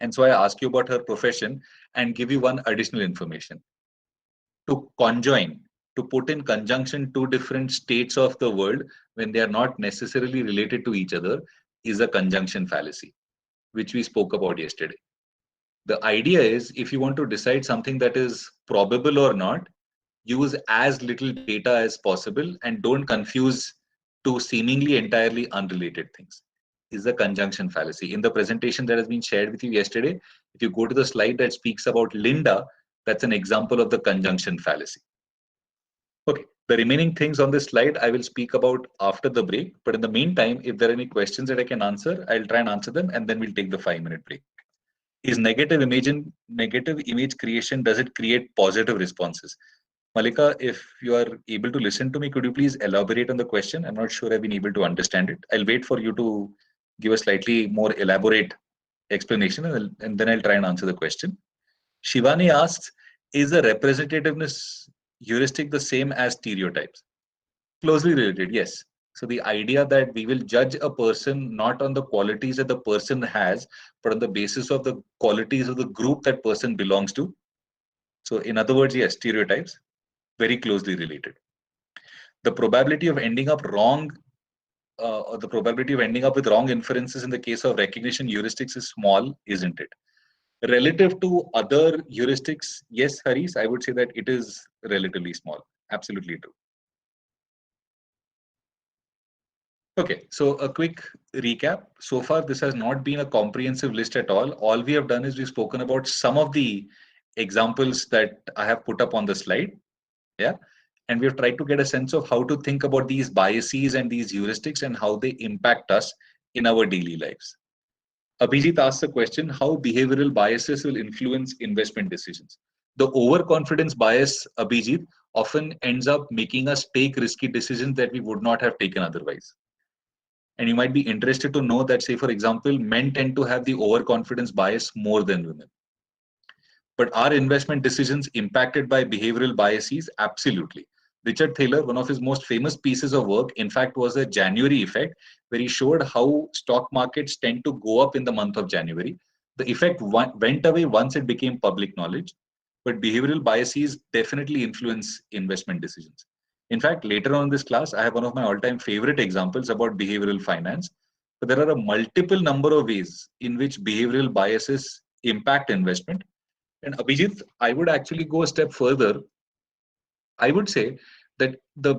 And so I ask you about her profession and give you one additional information. To conjoin, to put in conjunction two different states of the world when they are not necessarily related to each other is a conjunction fallacy, which we spoke about yesterday. The idea is if you want to decide something that is probable or not, use as little data as possible and don't confuse two seemingly entirely unrelated things. Is the conjunction fallacy. In the presentation that has been shared with you yesterday, if you go to the slide that speaks about Linda, that's an example of the conjunction fallacy. Okay, the remaining things on this slide I will speak about after the break. But in the meantime, if there are any questions that I can answer, I'll try and answer them and then we'll take the 5-minute break. Is negative image creation, does it create positive responses? Malika, if you are able to listen to me, could you please elaborate on the question? I'm not sure I've been able to understand it. I'll wait for you to give a slightly more elaborate explanation, and then I'll try and answer the question. Shivani asks, is the representativeness heuristic the same as stereotypes? Closely related, yes. So the idea that we will judge a person not on the qualities that the person has, but on the basis of the qualities of the group that person belongs to. So in other words, yes, stereotypes, very closely related. The probability of ending up wrong, or the probability of ending up with wrong inferences in the case of recognition heuristics is small, isn't it? Relative to other heuristics, yes, Haris, I would say that it is relatively small. Absolutely true. Okay, so a quick recap. So far, this has not been a comprehensive list at all. All we have done is we've spoken about some of the examples that I have put up on the slide. Yeah. And we've tried to get a sense of how to think about these biases and these heuristics and how they impact us in our daily lives. Abhijit asks a question, how behavioral biases will influence investment decisions. The overconfidence bias, Abhijit, often ends up making us take risky decisions that we would not have taken otherwise. And you might be interested to know that, say, for example, men tend to have the overconfidence bias more than women. But are investment decisions impacted by behavioral biases? Absolutely. Richard Thaler, one of his most famous pieces of work, in fact, was the January effect, where he showed how stock markets tend to go up in the month of January. The effect went away once it became public knowledge, but behavioral biases definitely influence investment decisions. In fact, later on in this class, I have one of my all-time favorite examples about behavioral finance. But there are a multiple number of ways in which behavioral biases impact investment. And Abhijit, I would actually go a step further. I would say that the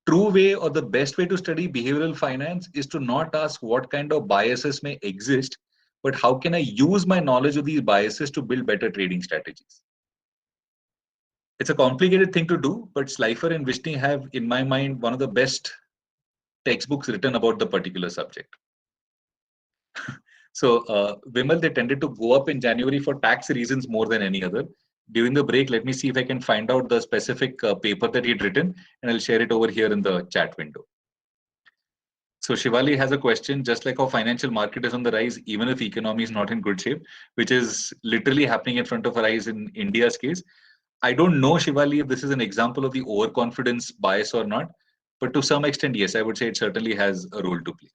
true way or the best way to study behavioral finance is to not ask what kind of biases may exist, but how can I use my knowledge of these biases to build better trading strategies? It's a complicated thing to do, but Slifer and Vishny have, in my mind, one of the best textbooks written about the particular subject. So, Vimal, they tended to go up in January for tax reasons more than any other. During the break, let me see if I can find out the specific paper that he'd written, and I'll share it over here in the chat window. So Shivali has a question, just like how financial market is on the rise, even if economy is not in good shape, which is literally happening in front of our eyes in India's case. I don't know, Shivali, if this is an example of the overconfidence bias or not, but to some extent, yes, I would say it certainly has a role to play.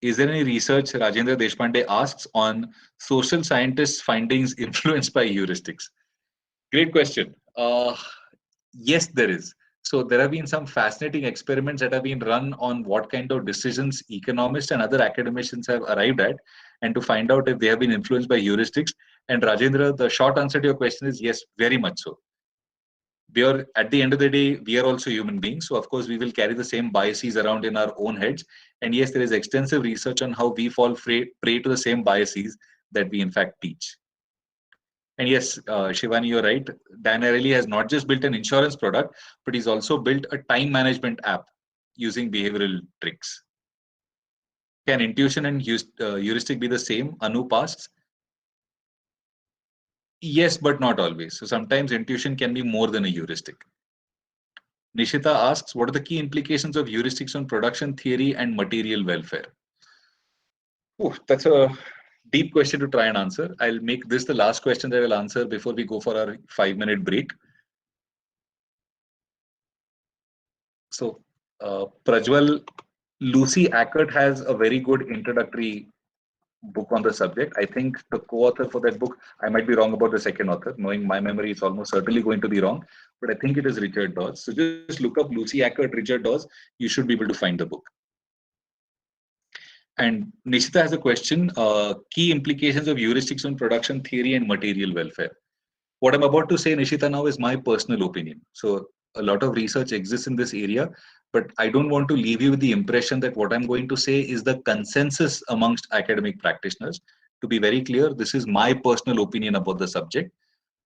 Is there any research, Rajendra Deshpande asks, on social scientists' findings influenced by heuristics? Great question. Yes, there is. So there have been some fascinating experiments that have been run on what kind of decisions economists and other academicians have arrived at, and to find out if they have been influenced by heuristics. And Rajendra, the short answer to your question is yes, very much so. We are, at the end of the day, we are also human beings. So of course, we will carry the same biases around in our own heads. And yes, there is extensive research on how we fall prey to the same biases that we in fact teach. And yes, Shivani, you're right. Dan Ariely has not just built an insurance product, but he's also built a time management app using behavioral tricks. Can intuition and heuristic be the same? Anu asks. Yes, but not always. So sometimes intuition can be more than a heuristic. Nishita asks, what are the key implications of heuristics on production theory and material welfare? Oh, that's a deep question to try and answer. I'll make this the last question that I'll answer before we go for our 5-minute break. So, Prajwal, Lucy Ackert has a very good introductory book on the subject. I think the co-author for that book, I might be wrong about the second author. Knowing my memory, it's almost certainly going to be wrong, but I think it is Richard Dawes. So just look up Lucy Ackert, Richard Dawes. You should be able to find the book. And Nishita has a question, key implications of heuristics on production theory and material welfare. What I'm about to say, Nishita, now is my personal opinion. So a lot of research exists in this area, but I don't want to leave you with the impression that what I'm going to say is the consensus amongst academic practitioners. To be very clear, this is my personal opinion about the subject.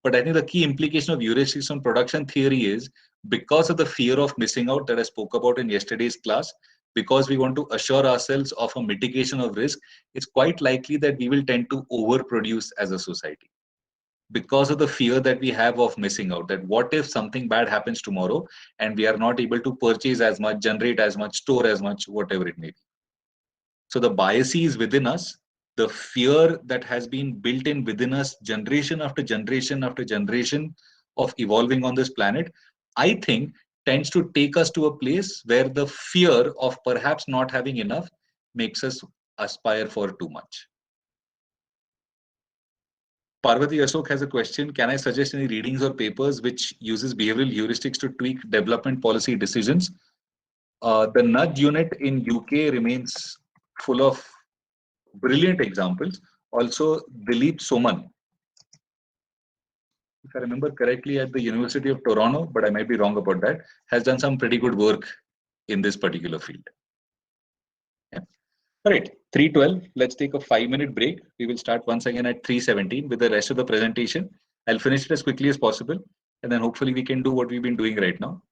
But I think the key implication of heuristics on production theory is because of the fear of missing out that I spoke about in yesterday's class, because we want to assure ourselves of a mitigation of risk, it's quite likely that we will tend to overproduce as a society. because of the fear that we have of missing out. That what if something bad happens tomorrow and we are not able to purchase as much, generate as much, store as much, whatever it may be. So the biases within us, the fear that has been built in within us generation after generation after generation of evolving on this planet, I think tends to take us to a place where the fear of perhaps not having enough makes us aspire for too much. Parvati Ashok has a question. Can I suggest any readings or papers which uses behavioral heuristics to tweak development policy decisions? The nudge unit in UK remains full of brilliant examples. Also, Dilip Soman, if I remember correctly, at the University of Toronto, but I might be wrong about that, has done some pretty good work in this particular field. Yeah. All right, 3:12. Let's take a 5-minute break. We will start once again at 3:17 with the rest of the presentation. I'll finish it as quickly as possible, and then hopefully we can do what we've been doing right now.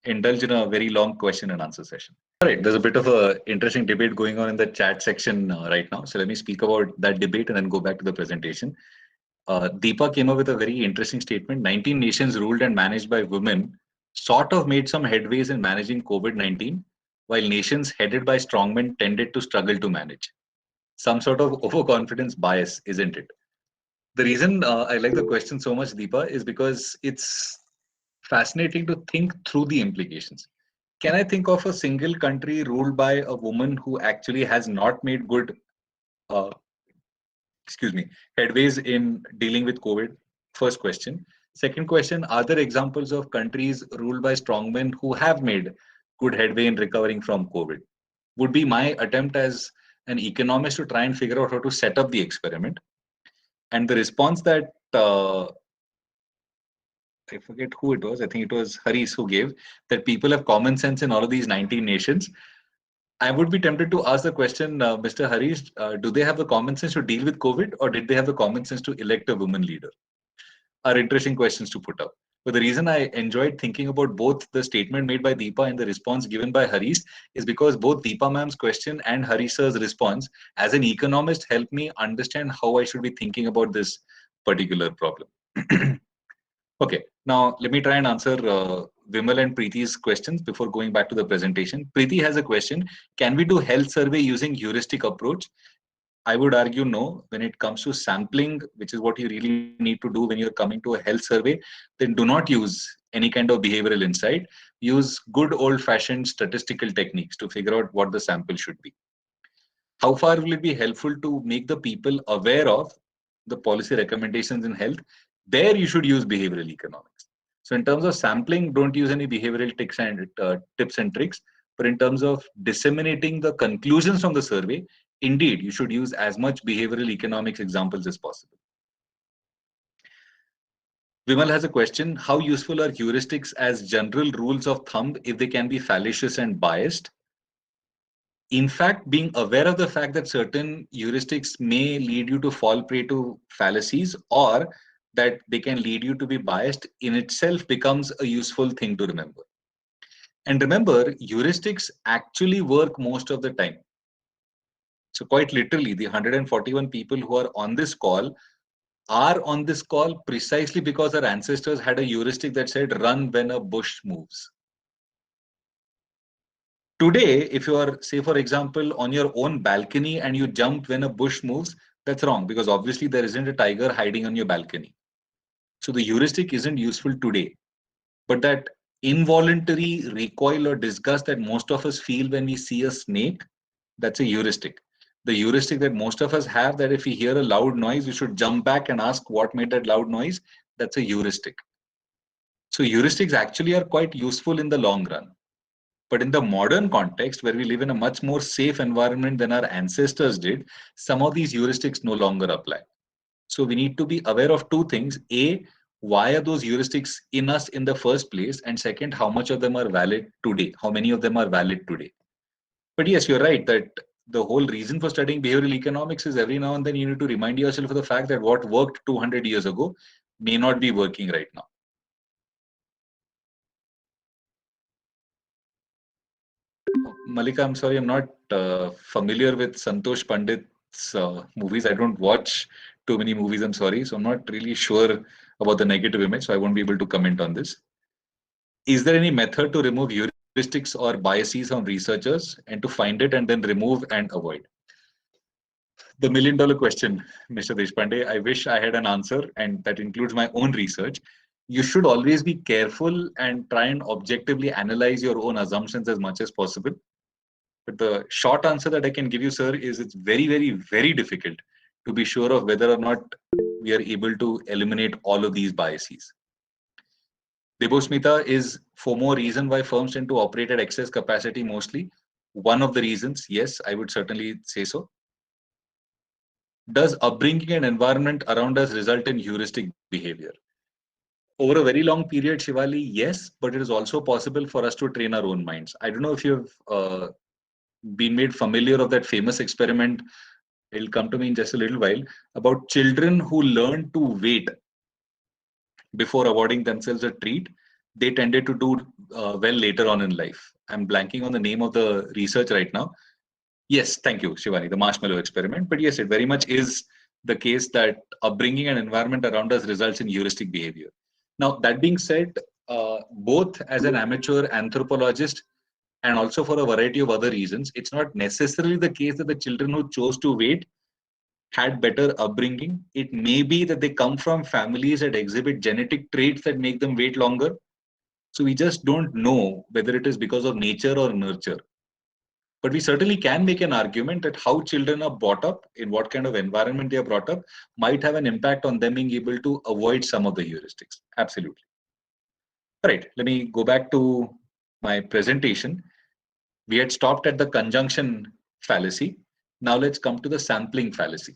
Indulge in a very long question and answer session. All right, there's a bit of a interesting debate going on in the chat section right now. So let me speak about that debate and then go back to the presentation. Deepa came up with a very interesting statement. 19 nations ruled and managed by women sort of made some headways in managing COVID-19, while nations headed by strongmen tended to struggle to manage. Some sort of overconfidence bias, isn't it? The reason I like the question so much, Deepa, is because it's fascinating to think through the implications. Can I think of a single country ruled by a woman who actually has not made good uh, headways in dealing with COVID? First question. Second question, are there examples of countries ruled by strongmen who have made good headway in recovering from COVID? Would be my attempt as an economist to try and figure out how to set up the experiment. And the response that I forget who it was, I think it was Haris who gave, that people have common sense in all of these 19 nations. I would be tempted to ask the question, Mr. Harish, do they have the common sense to deal with COVID, or did they have the common sense to elect a woman leader? Are interesting questions to put up. But the reason I enjoyed thinking about both the statement made by Deepa and the response given by Harish is because both Deepa ma'am's question and Harish sir's response, as an economist, helped me understand how I should be thinking about this particular problem. Okay, now let me try and answer Vimal and Preeti's questions before going back to the presentation. Preeti has a question. Can we do health survey using heuristic approach? I would argue no. When it comes to sampling, which is what you really need to do when you're coming to a health survey, then do not use any kind of behavioral insight. Use good old-fashioned statistical techniques to figure out what the sample should be. How far will it be helpful to make the people aware of the policy recommendations in health? There you should use behavioral economics. So in terms of sampling, don't use any behavioral tips and tricks. But in terms of disseminating the conclusions from the survey, indeed, you should use as much behavioral economics examples as possible. Vimal has a question. How useful are heuristics as general rules of thumb if they can be fallacious and biased? In fact, being aware of the fact that certain heuristics may lead you to fall prey to fallacies or that they can lead you to be biased in itself becomes a useful thing to remember. And remember, heuristics actually work most of the time. So quite literally, the 141 people who are on this call precisely because our ancestors had a heuristic that said, run when a bush moves. Today, if you are, say, for example, on your own balcony and you jump when a bush moves, that's wrong because obviously there isn't a tiger hiding on your balcony. So the heuristic isn't useful today. But that involuntary recoil or disgust that most of us feel when we see a snake, that's a heuristic. The heuristic that most of us have, that if we hear a loud noise, we should jump back and ask what made that loud noise, that's a heuristic. So heuristics actually are quite useful in the long run. But in the modern context, where we live in a much more safe environment than our ancestors did, some of these heuristics no longer apply. So we need to be aware of two things. A, why are those heuristics in us in the first place? And second, how much of them are valid today? How many of them are valid today? But yes, you're right that the whole reason for studying behavioral economics is every now and then you need to remind yourself of the fact that what worked 200 years ago may not be working right now. Malika, I'm sorry, I'm not familiar with Santosh Pandit's movies. I don't watch too many movies, I'm sorry. So I'm not really sure about the negative image, so I won't be able to comment on this. Is there any method to remove heuristics or biases from researchers and to find it and then remove and avoid? The million dollar question, Mr. Deshpande. I wish I had an answer, and that includes my own research. You should always be careful and try and objectively analyze your own assumptions as much as possible. But the short answer that I can give you, sir, is it's very, very, very difficult to be sure of whether or not we are able to eliminate all of these biases. Debosmita, is FOMO reason why firms tend to operate at excess capacity mostly? One of the reasons, yes, I would certainly say so. Does upbringing and environment around us result in heuristic behavior? Over a very long period, Shivali, yes, but it is also possible for us to train our own minds. I don't know if you've been made familiar of that famous experiment. It'll come to me in just a little while, about children who learn to wait before awarding themselves a treat. They tended to do well later on in life. I'm blanking on the name of the research right now. Yes, thank you, Shivani, the marshmallow experiment. But yes, it very much is the case that upbringing and environment around us results in heuristic behavior. Now, that being said, both as an amateur anthropologist and also for a variety of other reasons, it's not necessarily the case that the children who chose to wait had better upbringing. It may be that they come from families that exhibit genetic traits that make them wait longer. So we just don't know whether it is because of nature or nurture. But we certainly can make an argument that how children are brought up, in what kind of environment they are brought up, might have an impact on them being able to avoid some of the heuristics. Absolutely. All right, let me go back to my presentation. We had stopped at the conjunction fallacy. Now let's come to the sampling fallacy.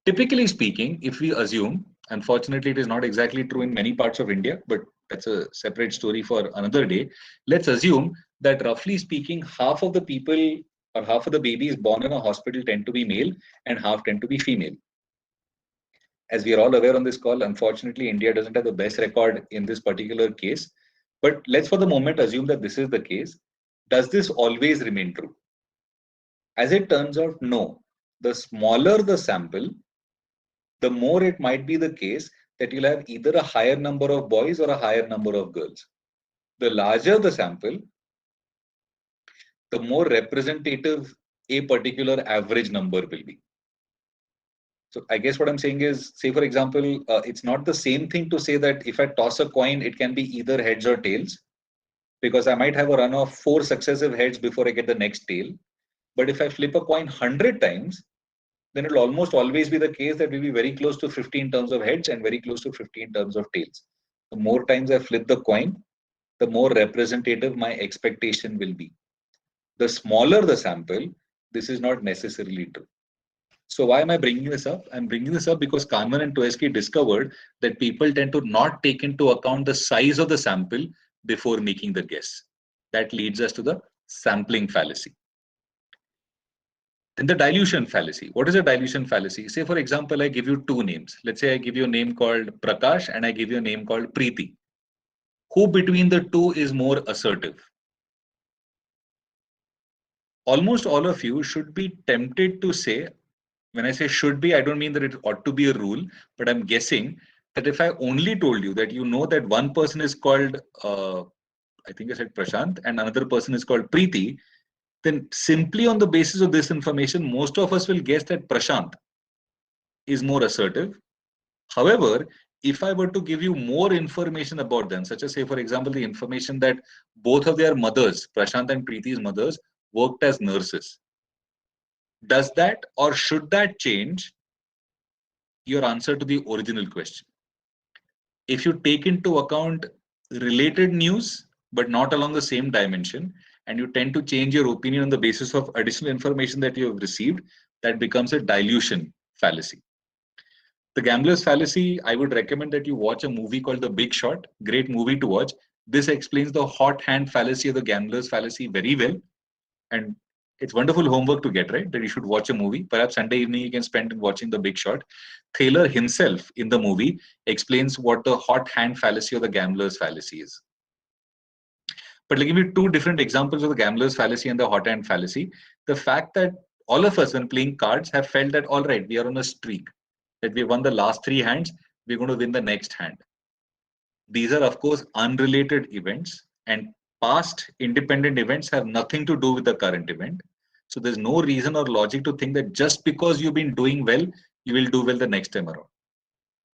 Typically speaking, if we assume, unfortunately, it is not exactly true in many parts of India, but that's a separate story for another day. Let's assume that roughly speaking, half of the people or half of the babies born in a hospital tend to be male and half tend to be female. As we are all aware on this call, unfortunately, India doesn't have the best record in this particular case. But let's for the moment assume that this is the case. Does this always remain true? As it turns out, no. The smaller the sample, the more it might be the case that you'll have either a higher number of boys or a higher number of girls. The larger the sample, the more representative a particular average number will be. So I guess what I'm saying is, say for example, it's not the same thing to say that if I toss a coin, it can be either heads or tails, because I might have a run of 4 successive heads before I get the next tail. But if I flip a coin 100 times, then it will almost always be the case that we'll be very close to 50 in terms of heads and very close to 50 in terms of tails. The more times I flip the coin, the more representative my expectation will be. The smaller the sample, this is not necessarily true. So why am I bringing this up? I'm bringing this up because Kahneman and Tversky discovered that people tend to not take into account the size of the sample before making the guess. That leads us to the sampling fallacy. Then the dilution fallacy. What is a dilution fallacy? Say, for example, I give you 2 names. Let's say I give you a name called Prakash and I give you a name called Preeti. Who between the 2 is more assertive? Almost all of you should be tempted to say, when I say should be, I don't mean that it ought to be a rule, but I'm guessing that if I only told you that you know that one person is called, I think I said Prashant, and another person is called Preeti, then simply on the basis of this information, most of us will guess that Prashant is more assertive. However, if I were to give you more information about them, such as say, for example, the information that both of their mothers, Prashant and Preeti's mothers, worked as nurses, does that or should that change your answer to the original question? If you take into account related news, but not along the same dimension, and you tend to change your opinion on the basis of additional information that you have received, that becomes a dilution fallacy. The gambler's fallacy, I would recommend that you watch a movie called The Big Shot. Great movie to watch. This explains the hot hand fallacy of the gambler's fallacy very well. And it's wonderful homework to get, right? That you should watch a movie. Perhaps Sunday evening you can spend watching The Big Shot. Thaler himself in the movie explains what the hot hand fallacy of the gambler's fallacy is. But I'll give you 2 different examples of the gambler's fallacy and the hot hand fallacy. The fact that all of us when playing cards have felt that, all right, we are on a streak. that we won the last 3 hands, we're going to win the next hand. These are, of course, unrelated events, and past independent events have nothing to do with the current event. So there's no reason or logic to think that just because you've been doing well, you will do well the next time around.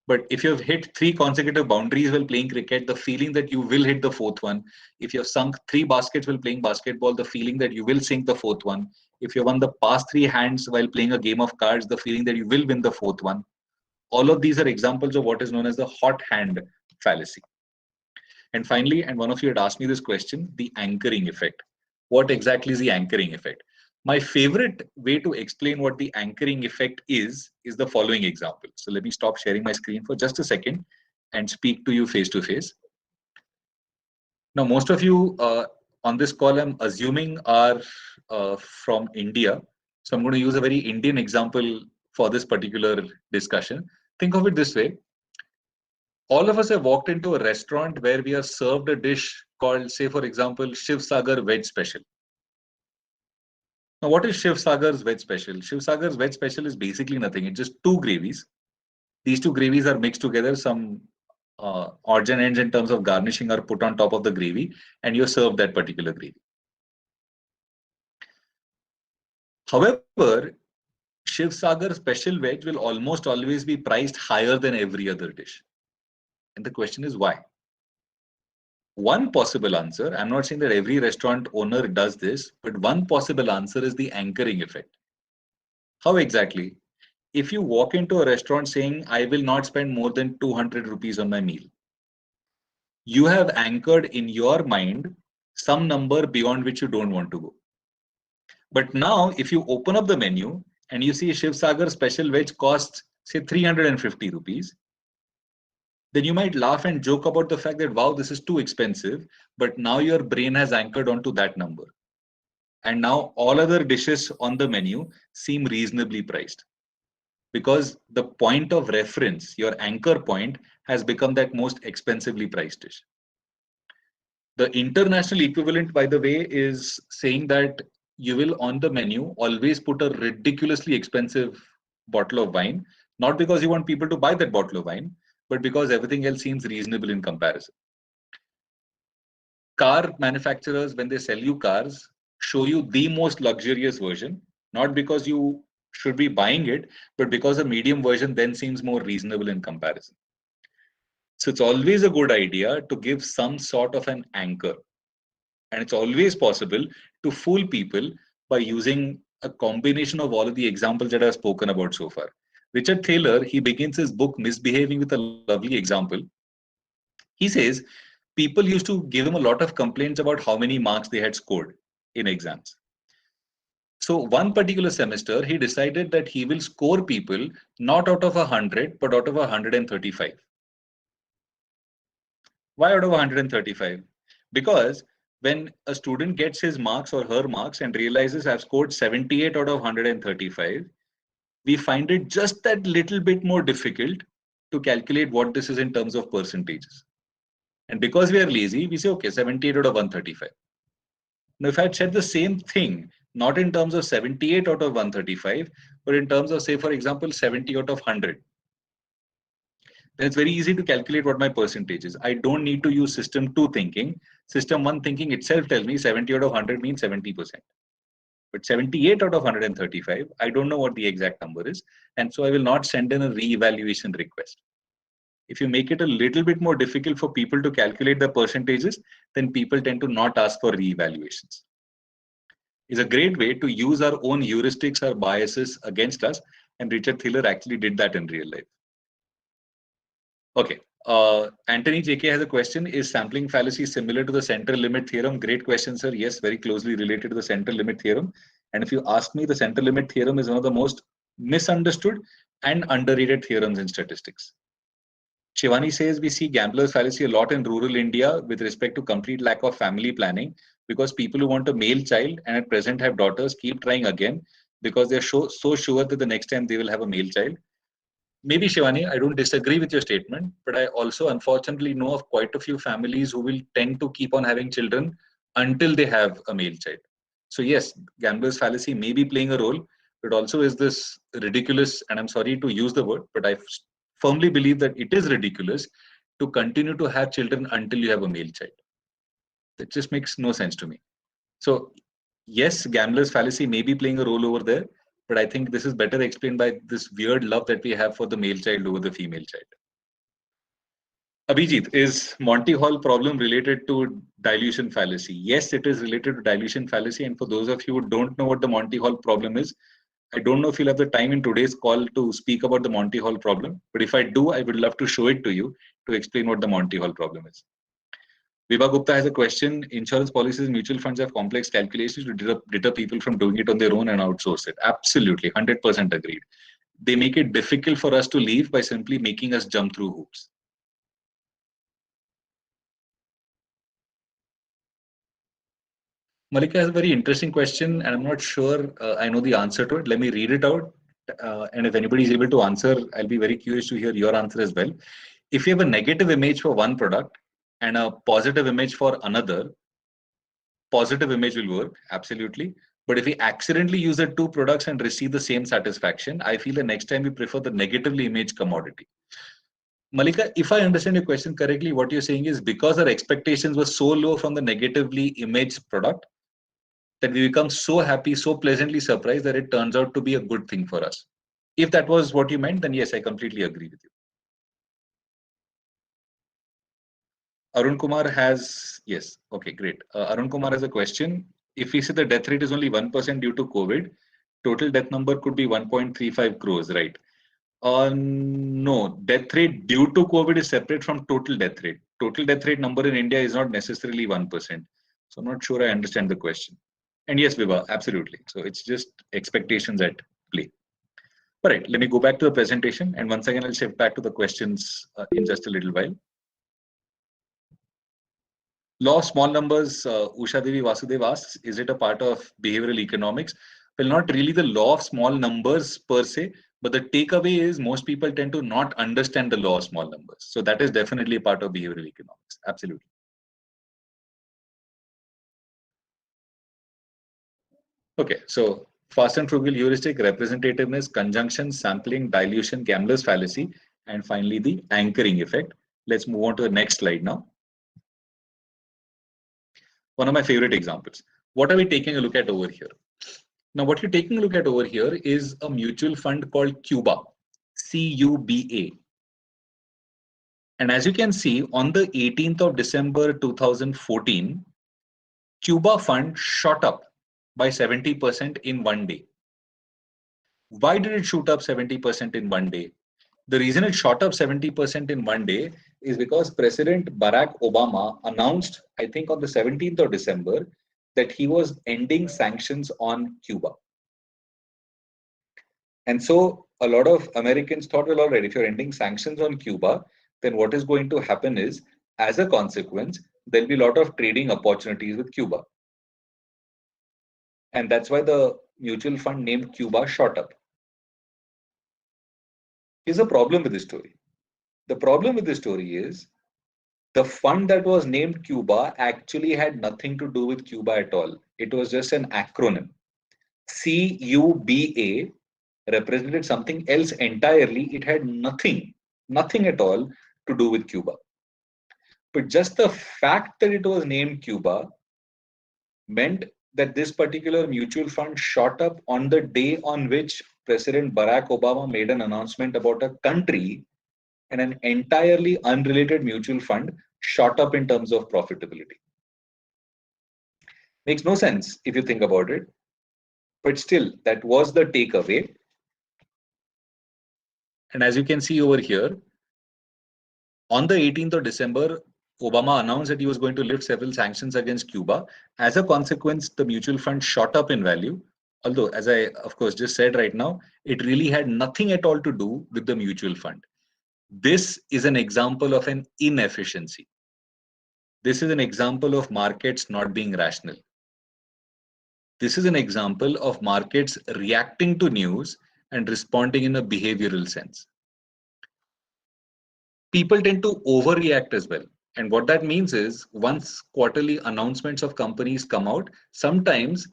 But if you've hit 3 consecutive boundaries while playing cricket, the feeling that you will hit the 4th one. If you've sunk 3 baskets while playing basketball, the feeling that you will sink the 4th one. If you won the past 3 hands while playing a game of cards, the feeling that you will win the 4th one. All of these are examples of what is known as the hot hand fallacy. And finally, and one of you had asked me this question, the anchoring effect. What exactly is the anchoring effect? My favorite way to explain what the anchoring effect is the following example. So let me stop sharing my screen for just a second and speak to you face to face. Now, most of you on this call, I'm assuming, are from India. So I'm going to use a very Indian example for this particular discussion. Think of it this way. All of us have walked into a restaurant where we are served a dish called, say, for example, Shiv Sagar Veg Special. Now, what is Shiv Sagar's Veg Special? Shiv Sagar's Veg Special is basically nothing. It's just 2 gravies. These 2 gravies are mixed together. Some odds and ends in terms of garnishing are put on top of the gravy, and you're served that particular gravy. However, Shiv Sagar Special Veg will almost always be priced higher than every other dish. And the question is why? One possible answer, I'm not saying that every restaurant owner does this, but one possible answer is the anchoring effect. How exactly? If you walk into a restaurant saying, I will not spend more than 200 rupees on my meal, you have anchored in your mind some number beyond which you don't want to go. But now, if you open up the menu and you see Shiv Sagar Special Veg costs, say, 350 rupees, then you might laugh and joke about the fact that, wow, this is too expensive, but now your brain has anchored onto that number. And now all other dishes on the menu seem reasonably priced because the point of reference, your anchor point, has become that most expensively priced dish. The international equivalent, by the way, is saying that you will on the menu always put a ridiculously expensive bottle of wine, not because you want people to buy that bottle of wine, but because everything else seems reasonable in comparison. Car manufacturers, when they sell you cars, show you the most luxurious version, not because you should be buying it, but because a medium version then seems more reasonable in comparison. So it's always a good idea to give some sort of an anchor. And it's always possible to fool people by using a combination of all of the examples that I've spoken about so far. Richard Thaler, he begins his book Misbehaving with a lovely example. He says people used to give him a lot of complaints about how many marks they had scored in exams. So one particular semester, he decided that he will score people not out of 100, but out of 135. Why out of 135? Because when a student gets his marks or her marks and realizes I've scored 78 out of 135, we find it just that little bit more difficult to calculate what this is in terms of percentages. And because we are lazy, we say, okay, 78 out of 135. Now, if I had said the same thing, not in terms of 78 out of 135, but in terms of, say, for example, 70 out of 100, then it's very easy to calculate what my percentage is. I don't need to use system 2 thinking. System 1 thinking itself tells me 70 out of 100 means 70%. But 78 out of 135, I don't know what the exact number is. And so I will not send in a re-evaluation request. If you make it a little bit more difficult for people to calculate the percentages, then people tend to not ask for re-evaluations. It's a great way to use our own heuristics or biases against us. And Richard Thaler actually did that in real life. Okay. Anthony JK has a question. Is sampling fallacy similar to the central limit theorem? Great question, sir. Yes, very closely related to the central limit theorem. And if you ask me, the central limit theorem is one of the most misunderstood and underrated theorems in statistics. Shivani says we see gambler's fallacy a lot in rural India with respect to complete lack of family planning because people who want a male child and at present have daughters keep trying again because they're so sure that the next time they will have a male child. Maybe, Shivani, I don't disagree with your statement, but I also unfortunately know of quite a few families who will tend to keep on having children until they have a male child. So yes, gambler's fallacy may be playing a role, It also is this ridiculous, and I'm sorry to use the word, but I firmly believe that it is ridiculous to continue to have children until you have a male child. That just makes no sense to me. So yes, gambler's fallacy may be playing a role over there, but I think this is better explained by this weird love that we have for the male child over the female child. Abhijit, is Monty Hall problem related to dilution fallacy? Yes, it is related to dilution fallacy. And for those of you who don't know what the Monty Hall problem is, I don't know if you'll have the time in today's call to speak about the Monty Hall problem, but if I do, I would love to show it to you to explain what the Monty Hall problem is. Vibha Gupta has a question. Insurance policies and mutual funds have complex calculations to deter people from doing it on their own and outsource it. Absolutely, 100% agreed. They make it difficult for us to leave by simply making us jump through hoops. Malika has a very interesting question, and I'm not sure I know the answer to it. Let me read it out. And if anybody is able to answer, I'll be very curious to hear your answer as well. If you have a negative image for one product and a positive image for another, positive image will work, absolutely. But if we accidentally use the two products and receive the same satisfaction, I feel the next time we prefer the negatively imaged commodity. Malika, if I understand your question correctly, what you're saying is because our expectations were so low from the negatively imaged product, that we become so happy, so pleasantly surprised that it turns out to be a good thing for us. If that was what you meant, then yes, I completely agree with you. Arun Kumar has, yes, okay, great. Arun Kumar has a question. If we say the death rate is only 1% due to COVID, total death number could be 1.35 crores, right? No, death rate due to COVID is separate from total death rate. Total death rate number in India is not necessarily 1%. So I'm not sure I understand the question. And yes, Vibha, absolutely. So it's just expectations at play. All right, let me go back to the presentation. And once again, I'll shift back to the questions in just a little while. Law of small numbers, Usha Devi Vasudev asks, is it a part of behavioral economics? Well, not really the law of small numbers per se, but the takeaway is most people tend to not understand the law of small numbers. So that is definitely a part of behavioral economics. Absolutely. Okay, so fast and frugal heuristic, representativeness, conjunction, sampling, dilution, gambler's fallacy, and finally the anchoring effect. Let's move on to the next slide now. One of my favorite examples. What are we taking a look at over here? Now, what you're taking a look at over here is a mutual fund called Cuba, CUBA. And as you can see, on the 18th of December 2014, Cuba fund shot up by 70% in one day. Why did it shoot up 70% in one day? The reason it shot up 70% in one day is because President Barack Obama announced, I think on the 17th of December, that he was ending sanctions on Cuba. And so a lot of Americans thought, well, all right, if you're ending sanctions on Cuba, then what is going to happen is, as a consequence, there'll be a lot of trading opportunities with Cuba. And that's why the mutual fund named Cuba shot up. Here's a problem with this story. The problem with this story is the fund that was named Cuba actually had nothing to do with Cuba at all. It was just an acronym. CUBA represented something else entirely. It had nothing at all to do with Cuba. But just the fact that it was named Cuba meant that this particular mutual fund shot up on the day on which President Barack Obama made an announcement about a country, and an entirely unrelated mutual fund shot up in terms of profitability. Makes no sense if you think about it, but still, that was the takeaway. And as you can see over here, on the 18th of December, Obama announced that he was going to lift several sanctions against Cuba. As a consequence, the mutual fund shot up in value. Although, as I, of course, just said right now, it really had nothing at all to do with the mutual fund. This is an example of an inefficiency. This is an example of markets not being rational. This is an example of markets reacting to news and responding in a behavioral sense. People tend to overreact as well. And what that means is once quarterly announcements of companies come out, sometimes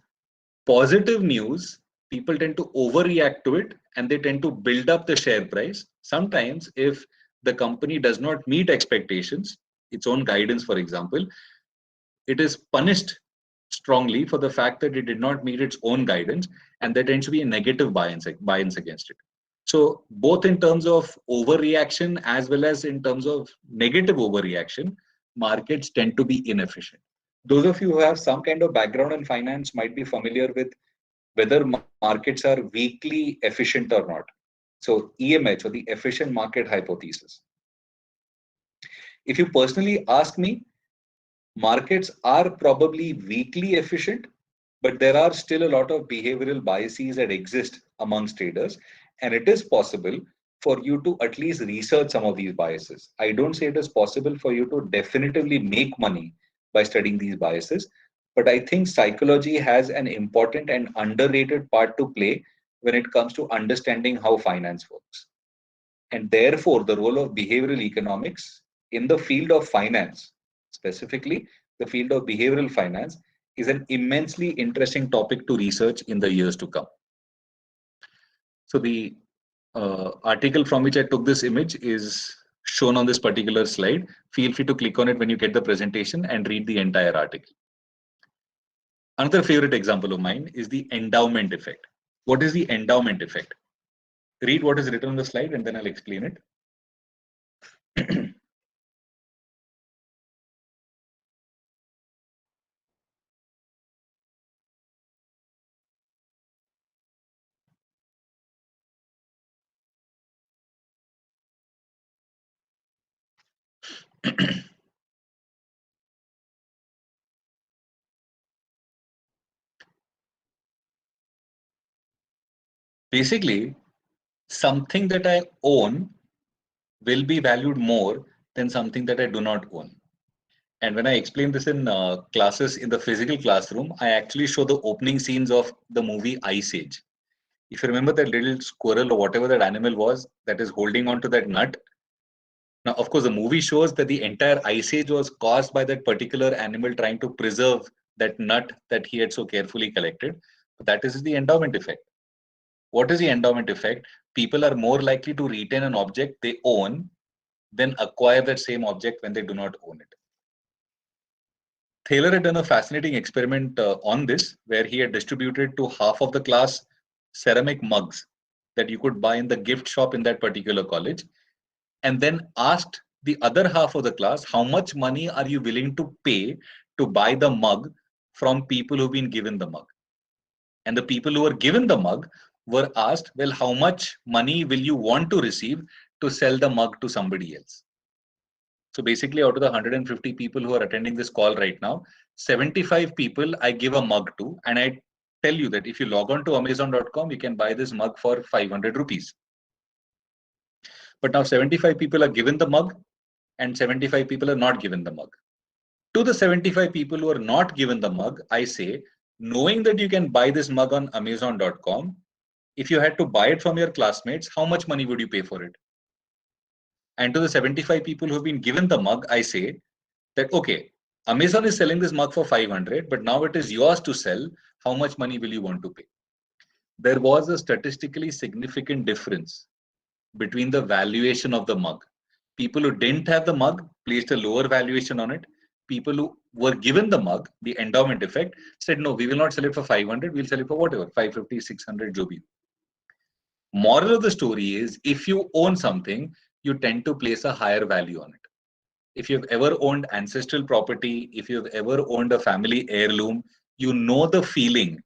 positive news people tend to overreact to it and they tend to build up the share price. Sometimes if the company does not meet expectations, its own guidance, for example, it is punished strongly for the fact that it did not meet its own guidance, and there tends to be a negative buy-ins against it. So both in terms of overreaction as well as in terms of negative overreaction, markets tend to be inefficient. Those of you who have some kind of background in finance might be familiar with whether markets are weakly efficient or not. So EMH, or the efficient market hypothesis. If you personally ask me, markets are probably weakly efficient, but there are still a lot of behavioral biases that exist amongst traders, and it is possible for you to at least research some of these biases. I don't say it is possible for you to definitively make money by studying these biases, but I think psychology has an important and underrated part to play when it comes to understanding how finance works. And therefore, the role of behavioral economics in the field of finance, specifically the field of behavioral finance, is an immensely interesting topic to research in the years to come. So the article from which I took this image is shown on this particular slide. Feel free to click on it when you get the presentation and read the entire article. Another favorite example of mine is the endowment effect. What is the endowment effect? Read what is written on the slide and then I'll explain it. Basically, something that I own will be valued more than something that I do not own. And when I explain this in classes in the physical classroom, I actually show the opening scenes of the movie Ice Age. If you remember that little squirrel or whatever that animal was that is holding on to that nut. Now, of course, the movie shows that the entire Ice Age was caused by that particular animal trying to preserve that nut that he had so carefully collected. But that is the endowment effect. What is the endowment effect? People are more likely to retain an object they own than acquire that same object when they do not own it. Thaler had done a fascinating experiment on this, where he had distributed to half of the class ceramic mugs that you could buy in the gift shop in that particular college, and then asked the other half of the class, how much money are you willing to pay to buy the mug from people who've been given the mug? And the people who were given the mug were asked, well, how much money will you want to receive to sell the mug to somebody else? So basically, out of the 150 people who are attending this call right now, 75 people I give a mug to, and I tell you that if you log on to Amazon.com, you can buy this mug for 500 rupees. But now 75 people are given the mug and 75 people are not given the mug. To the 75 people who are not given the mug, I say, knowing that you can buy this mug on Amazon.com, if you had to buy it from your classmates, how much money would you pay for it? And to the 75 people who have been given the mug, I say that, okay, Amazon is selling this mug for 500, but now it is yours to sell. How much money will you want to pay? There was a statistically significant difference between the valuation of the mug. People who didn't have the mug placed a lower valuation on it. People who were given the mug, the endowment effect, said, no, we will not sell it for 500, we'll sell it for whatever, 550, 600, jo bhi. Moral of the story is, if you own something, you tend to place a higher value on it. If you've ever owned ancestral property, if you've ever owned a family heirloom, you know the feeling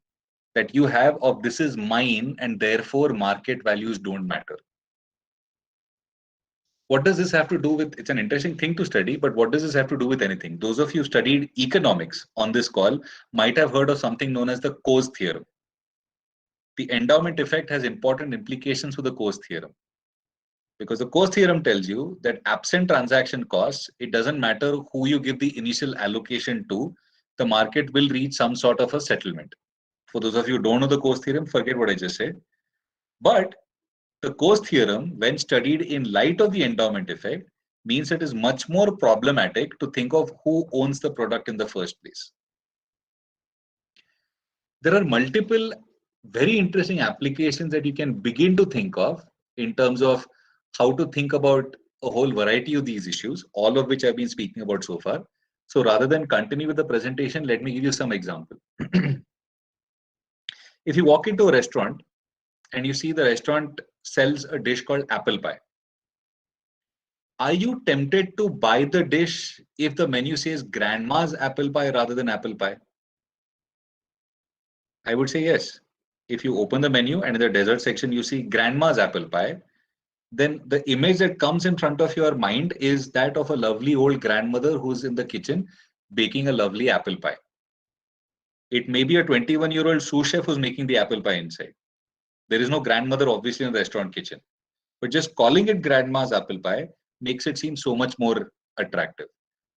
that you have of this is mine and therefore market values don't matter. What does this have to do with? It's an interesting thing to study, but what does this have to do with anything? Those of you who studied economics on this call might have heard of something known as the Coase theorem. The endowment effect has important implications for the Coase theorem. Because the Coase theorem tells you that absent transaction costs, it doesn't matter who you give the initial allocation to, the market will reach some sort of a settlement. For those of you who don't know the Coase theorem, forget what I just said. But the Coase theorem, when studied in light of the endowment effect, means it is much more problematic to think of who owns the product in the first place. There are multiple very interesting applications that you can begin to think of in terms of how to think about a whole variety of these issues, all of which I've been speaking about so far. So rather than continue with the presentation, let me give you some example. If you walk into a restaurant and you see the restaurant sells a dish called apple pie, are you tempted to buy the dish if the menu says grandma's apple pie rather than apple pie? I would say yes. If you open the menu and in the dessert section you see grandma's apple pie, then the image that comes in front of your mind is that of a lovely old grandmother who's in the kitchen baking a lovely apple pie. It may be a 21-year-old sous chef who's making the apple pie inside. There is no grandmother obviously in the restaurant kitchen. But just calling it grandma's apple pie makes it seem so much more attractive.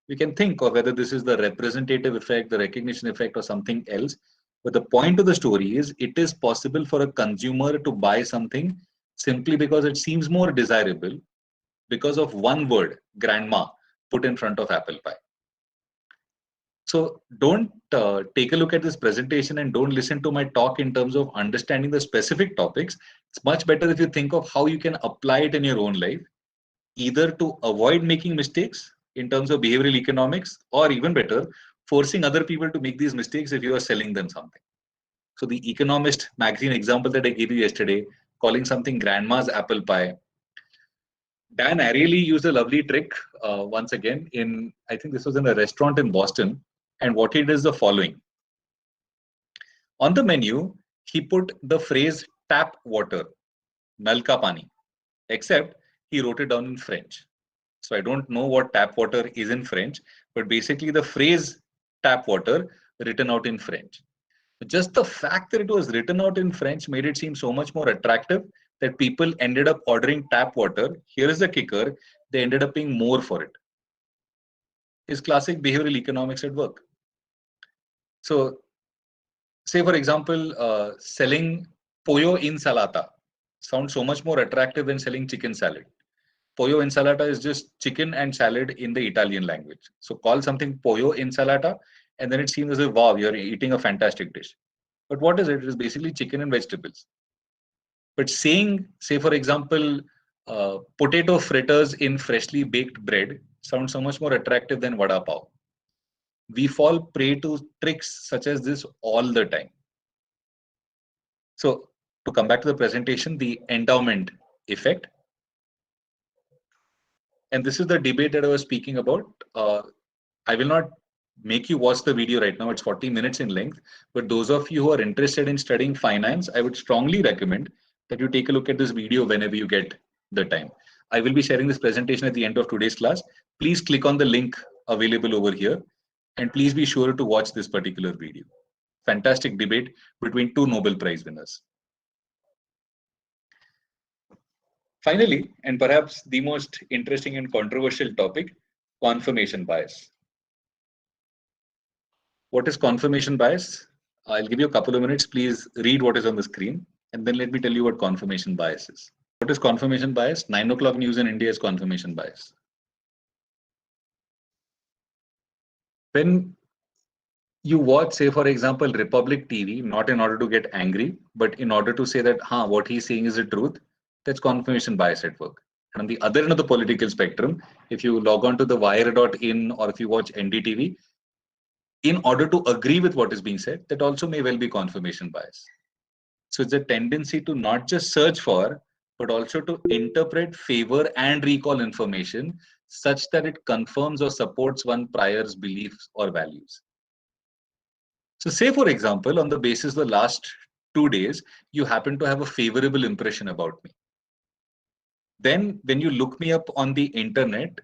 We can think of whether this is the representative effect, the recognition effect, or something else. But the point of the story is it is possible for a consumer to buy something simply because it seems more desirable because of one word, grandma, put in front of apple pie. So don't take a look at this presentation and don't listen to my talk in terms of understanding the specific topics. It's much better if you think of how you can apply it in your own life, either to avoid making mistakes in terms of behavioral economics, or even better, forcing other people to make these mistakes if you are selling them something. So the Economist magazine example that I gave you yesterday, calling something grandma's apple pie, Dan Ariely used a lovely trick once again I think this was in a restaurant in Boston. And what he did is the following. On the menu, he put the phrase tap water, nal ka pani, except he wrote it down in French. So I don't know what tap water is in French, but basically the phrase tap water written out in French. Just the fact that it was written out in French made it seem so much more attractive that people ended up ordering tap water. Here is the kicker, they ended up paying more for it. Is classic behavioral economics at work. So say for example, selling pollo insalata sounds so much more attractive than selling chicken salad. Pollo insalata is just chicken and salad in the Italian language. So call something pollo insalata, and then it seems as if, wow, you're eating a fantastic dish. But what is it? It is basically chicken and vegetables. But saying, say for example, potato fritters in freshly baked bread sounds so much more attractive than vada pav. We fall prey to tricks such as this all the time. So to come back to the presentation, the endowment effect. And this is the debate that I was speaking about. I will not make you watch the video right now. It's 40 minutes in length. But those of you who are interested in studying finance, I would strongly recommend that you take a look at this video whenever you get the time. I will be sharing this presentation at the end of today's class. Please click on the link available over here. And please be sure to watch this particular video. Fantastic debate between two Nobel Prize winners. Finally, and perhaps the most interesting and controversial topic, confirmation bias. What is confirmation bias? I'll give you a couple of minutes. Please read what is on the screen, and then let me tell you what confirmation bias is. What is confirmation bias? 9 o'clock news in India is confirmation bias. When you watch, say, for example, Republic TV, not in order to get angry, but in order to say that, what he's saying is the truth, that's confirmation bias at work. And on the other end of the political spectrum, if you log on to the wire.in or if you watch NDTV, in order to agree with what is being said, that also may well be confirmation bias. So it's a tendency to not just search for, but also to interpret, favor, and recall information such that it confirms or supports one prior's beliefs or values. So say, for example, on the basis of the last 2 days, you happen to have a favorable impression about me. Then when you look me up on the internet,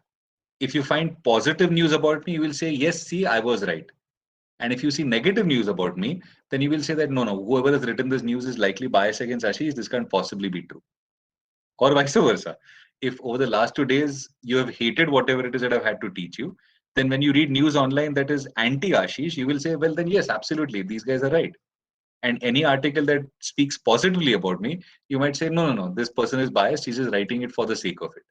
if you find positive news about me, you will say, yes, see, I was right. And if you see negative news about me, then you will say that, no, whoever has written this news is likely biased against Ashish. This can't possibly be true. Or vice versa. If over the last 2 days, you have hated whatever it is that I've had to teach you, then when you read news online that is anti-Ashish, you will say, well, then yes, absolutely, these guys are right. And any article that speaks positively about me, you might say, no, this person is biased. He's just writing it for the sake of it.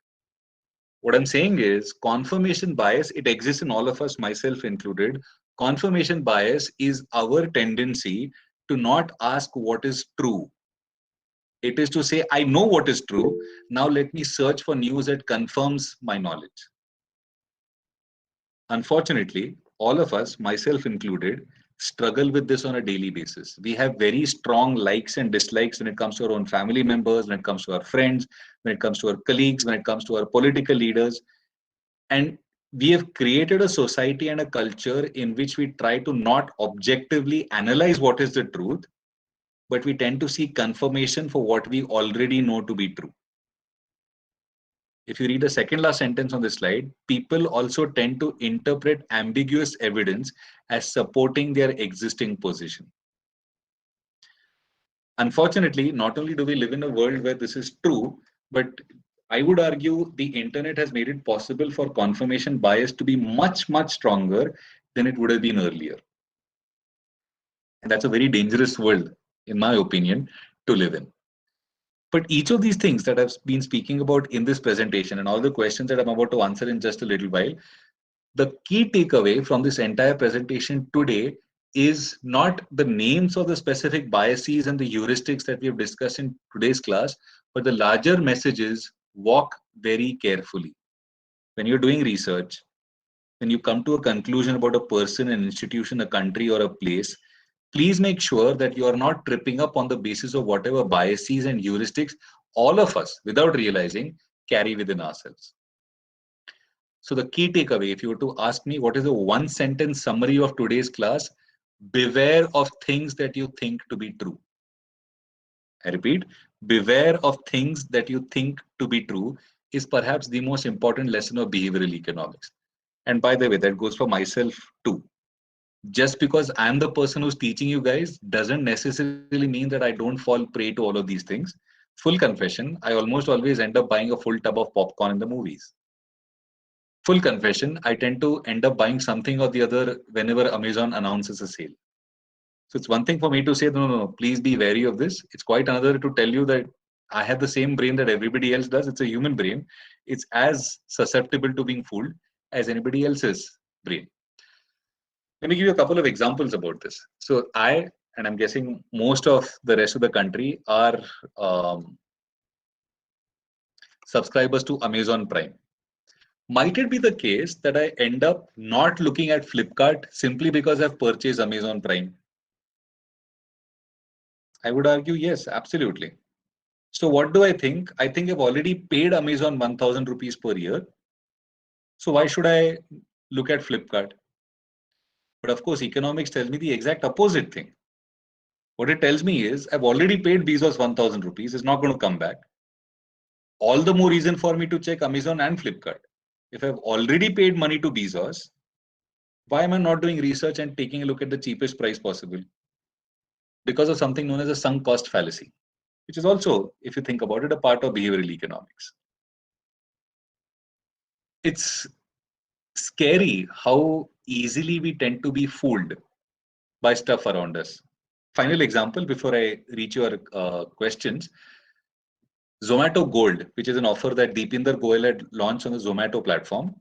What I'm saying is confirmation bias, it exists in all of us, myself included. Confirmation bias is our tendency to not ask what is true. It is to say, I know what is true. Now let me search for news that confirms my knowledge. Unfortunately, all of us, myself included, struggle with this on a daily basis. We have very strong likes and dislikes when it comes to our own family members, when it comes to our friends, when it comes to our colleagues, when it comes to our political leaders. And we have created a society and a culture in which we try to not objectively analyze what is the truth, but we tend to seek confirmation for what we already know to be true. If you read the second last sentence on this slide, people also tend to interpret ambiguous evidence as supporting their existing position. Unfortunately, not only do we live in a world where this is true, but I would argue the internet has made it possible for confirmation bias to be much, much stronger than it would have been earlier. And that's a very dangerous world, in my opinion, to live in. But each of these things that I've been speaking about in this presentation and all the questions that I'm about to answer in just a little while, the key takeaway from this entire presentation today is not the names of the specific biases and the heuristics that we have discussed in today's class, but the larger message is walk very carefully. When you're doing research, when you come to a conclusion about a person, an institution, a country, or a place, please make sure that you are not tripping up on the basis of whatever biases and heuristics all of us, without realizing, carry within ourselves. So the key takeaway, if you were to ask me what is the one sentence summary of today's class, beware of things that you think to be true. I repeat, beware of things that you think to be true is perhaps the most important lesson of behavioral economics. And by the way, that goes for myself too. Just because I'm the person who's teaching you guys doesn't necessarily mean that I don't fall prey to all of these things. Full confession, I almost always end up buying a full tub of popcorn in the movies. Full confession, I tend to end up buying something or the other whenever Amazon announces a sale. So it's one thing for me to say, no, please be wary of this. It's quite another to tell you that I have the same brain that everybody else does. It's a human brain. It's as susceptible to being fooled as anybody else's brain. Let me give you a couple of examples about this. So and I'm guessing most of the rest of the country are subscribers to Amazon Prime. Might it be the case that I end up not looking at Flipkart simply because I've purchased Amazon Prime? I would argue yes, absolutely. So what do I think? I think I've already paid Amazon 1,000 rupees per year. So why should I look at Flipkart? But of course, economics tells me the exact opposite thing. What it tells me is I've already paid Bezos 1,000 rupees. It's not going to come back. All the more reason for me to check Amazon and Flipkart. If I've already paid money to Bezos, why am I not doing research and taking a look at the cheapest price possible? Because of something known as a sunk cost fallacy, which is also, if you think about it, a part of behavioral economics. It's scary how easily we tend to be fooled by stuff around us. Final example before I reach your questions. Zomato Gold, which is an offer that Deepinder Goyal had launched on the Zomato platform.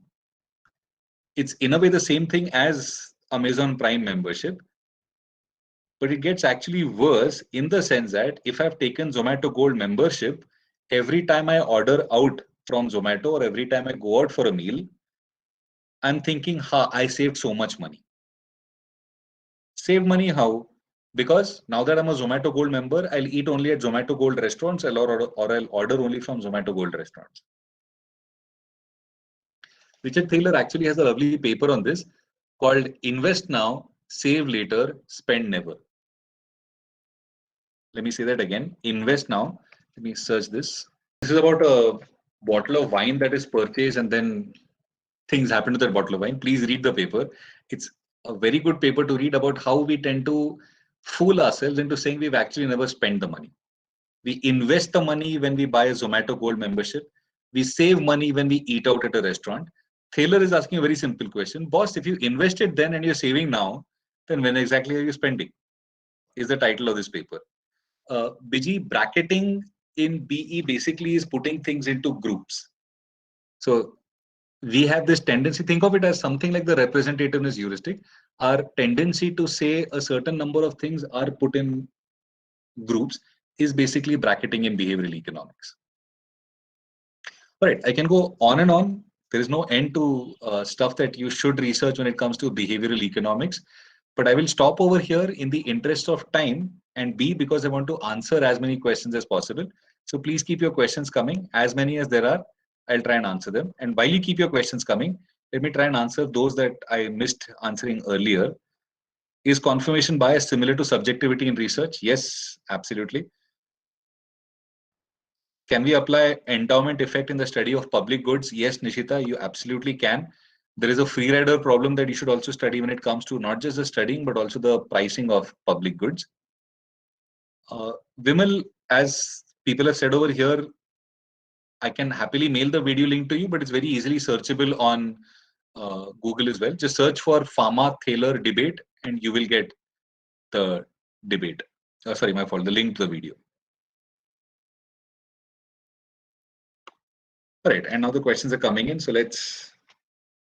It's in a way the same thing as Amazon Prime membership, but it gets actually worse in the sense that if I've taken Zomato Gold membership, every time I order out from Zomato or every time I go out for a meal, I'm thinking, I saved so much money. Save money how? Because now that I'm a Zomato Gold member, I'll eat only at Zomato Gold restaurants or I'll order only from Zomato Gold restaurants. Richard Thaler actually has a lovely paper on this called Invest Now, Save Later, Spend Never. Let me say that again. Invest now. Let me search this. This is about a bottle of wine that is purchased and then things happen to that bottle of wine. Please read the paper. It's a very good paper to read about how we tend to fool ourselves into saying we've actually never spent the money. We invest the money when we buy a Zomato Gold membership. We save money when we eat out at a restaurant. Thaler is asking a very simple question. Boss, if you invested then and you're saving now, then when exactly are you spending? Is the title of this paper. Biji, bracketing in BE basically is putting things into groups. So we have this tendency, think of it as something like the representativeness heuristic. our tendency to say a certain number of things are put in groups is basically bracketing in behavioral economics. All right, I can go on and on. There is no end to stuff that you should research when it comes to behavioral economics. But I will stop over here in the interest of time, and B, because I want to answer as many questions as possible. So please keep your questions coming. As many as there are, I'll try and answer them. And while you keep your questions coming, let me try and answer those that I missed answering earlier. Is confirmation bias similar to subjectivity in research? Yes, absolutely. Can we apply endowment effect in the study of public goods? Yes, Nishita, you absolutely can. There is a free rider problem that you should also study when it comes to not just the studying, but also the pricing of public goods. Vimal, as people have said over here, I can happily mail the video link to you, but it's very easily searchable on Google as well. Just search for Pharma Thaler debate and you will get the debate. Sorry, my fault, the link to the video. All right, and now the questions are coming in. So let's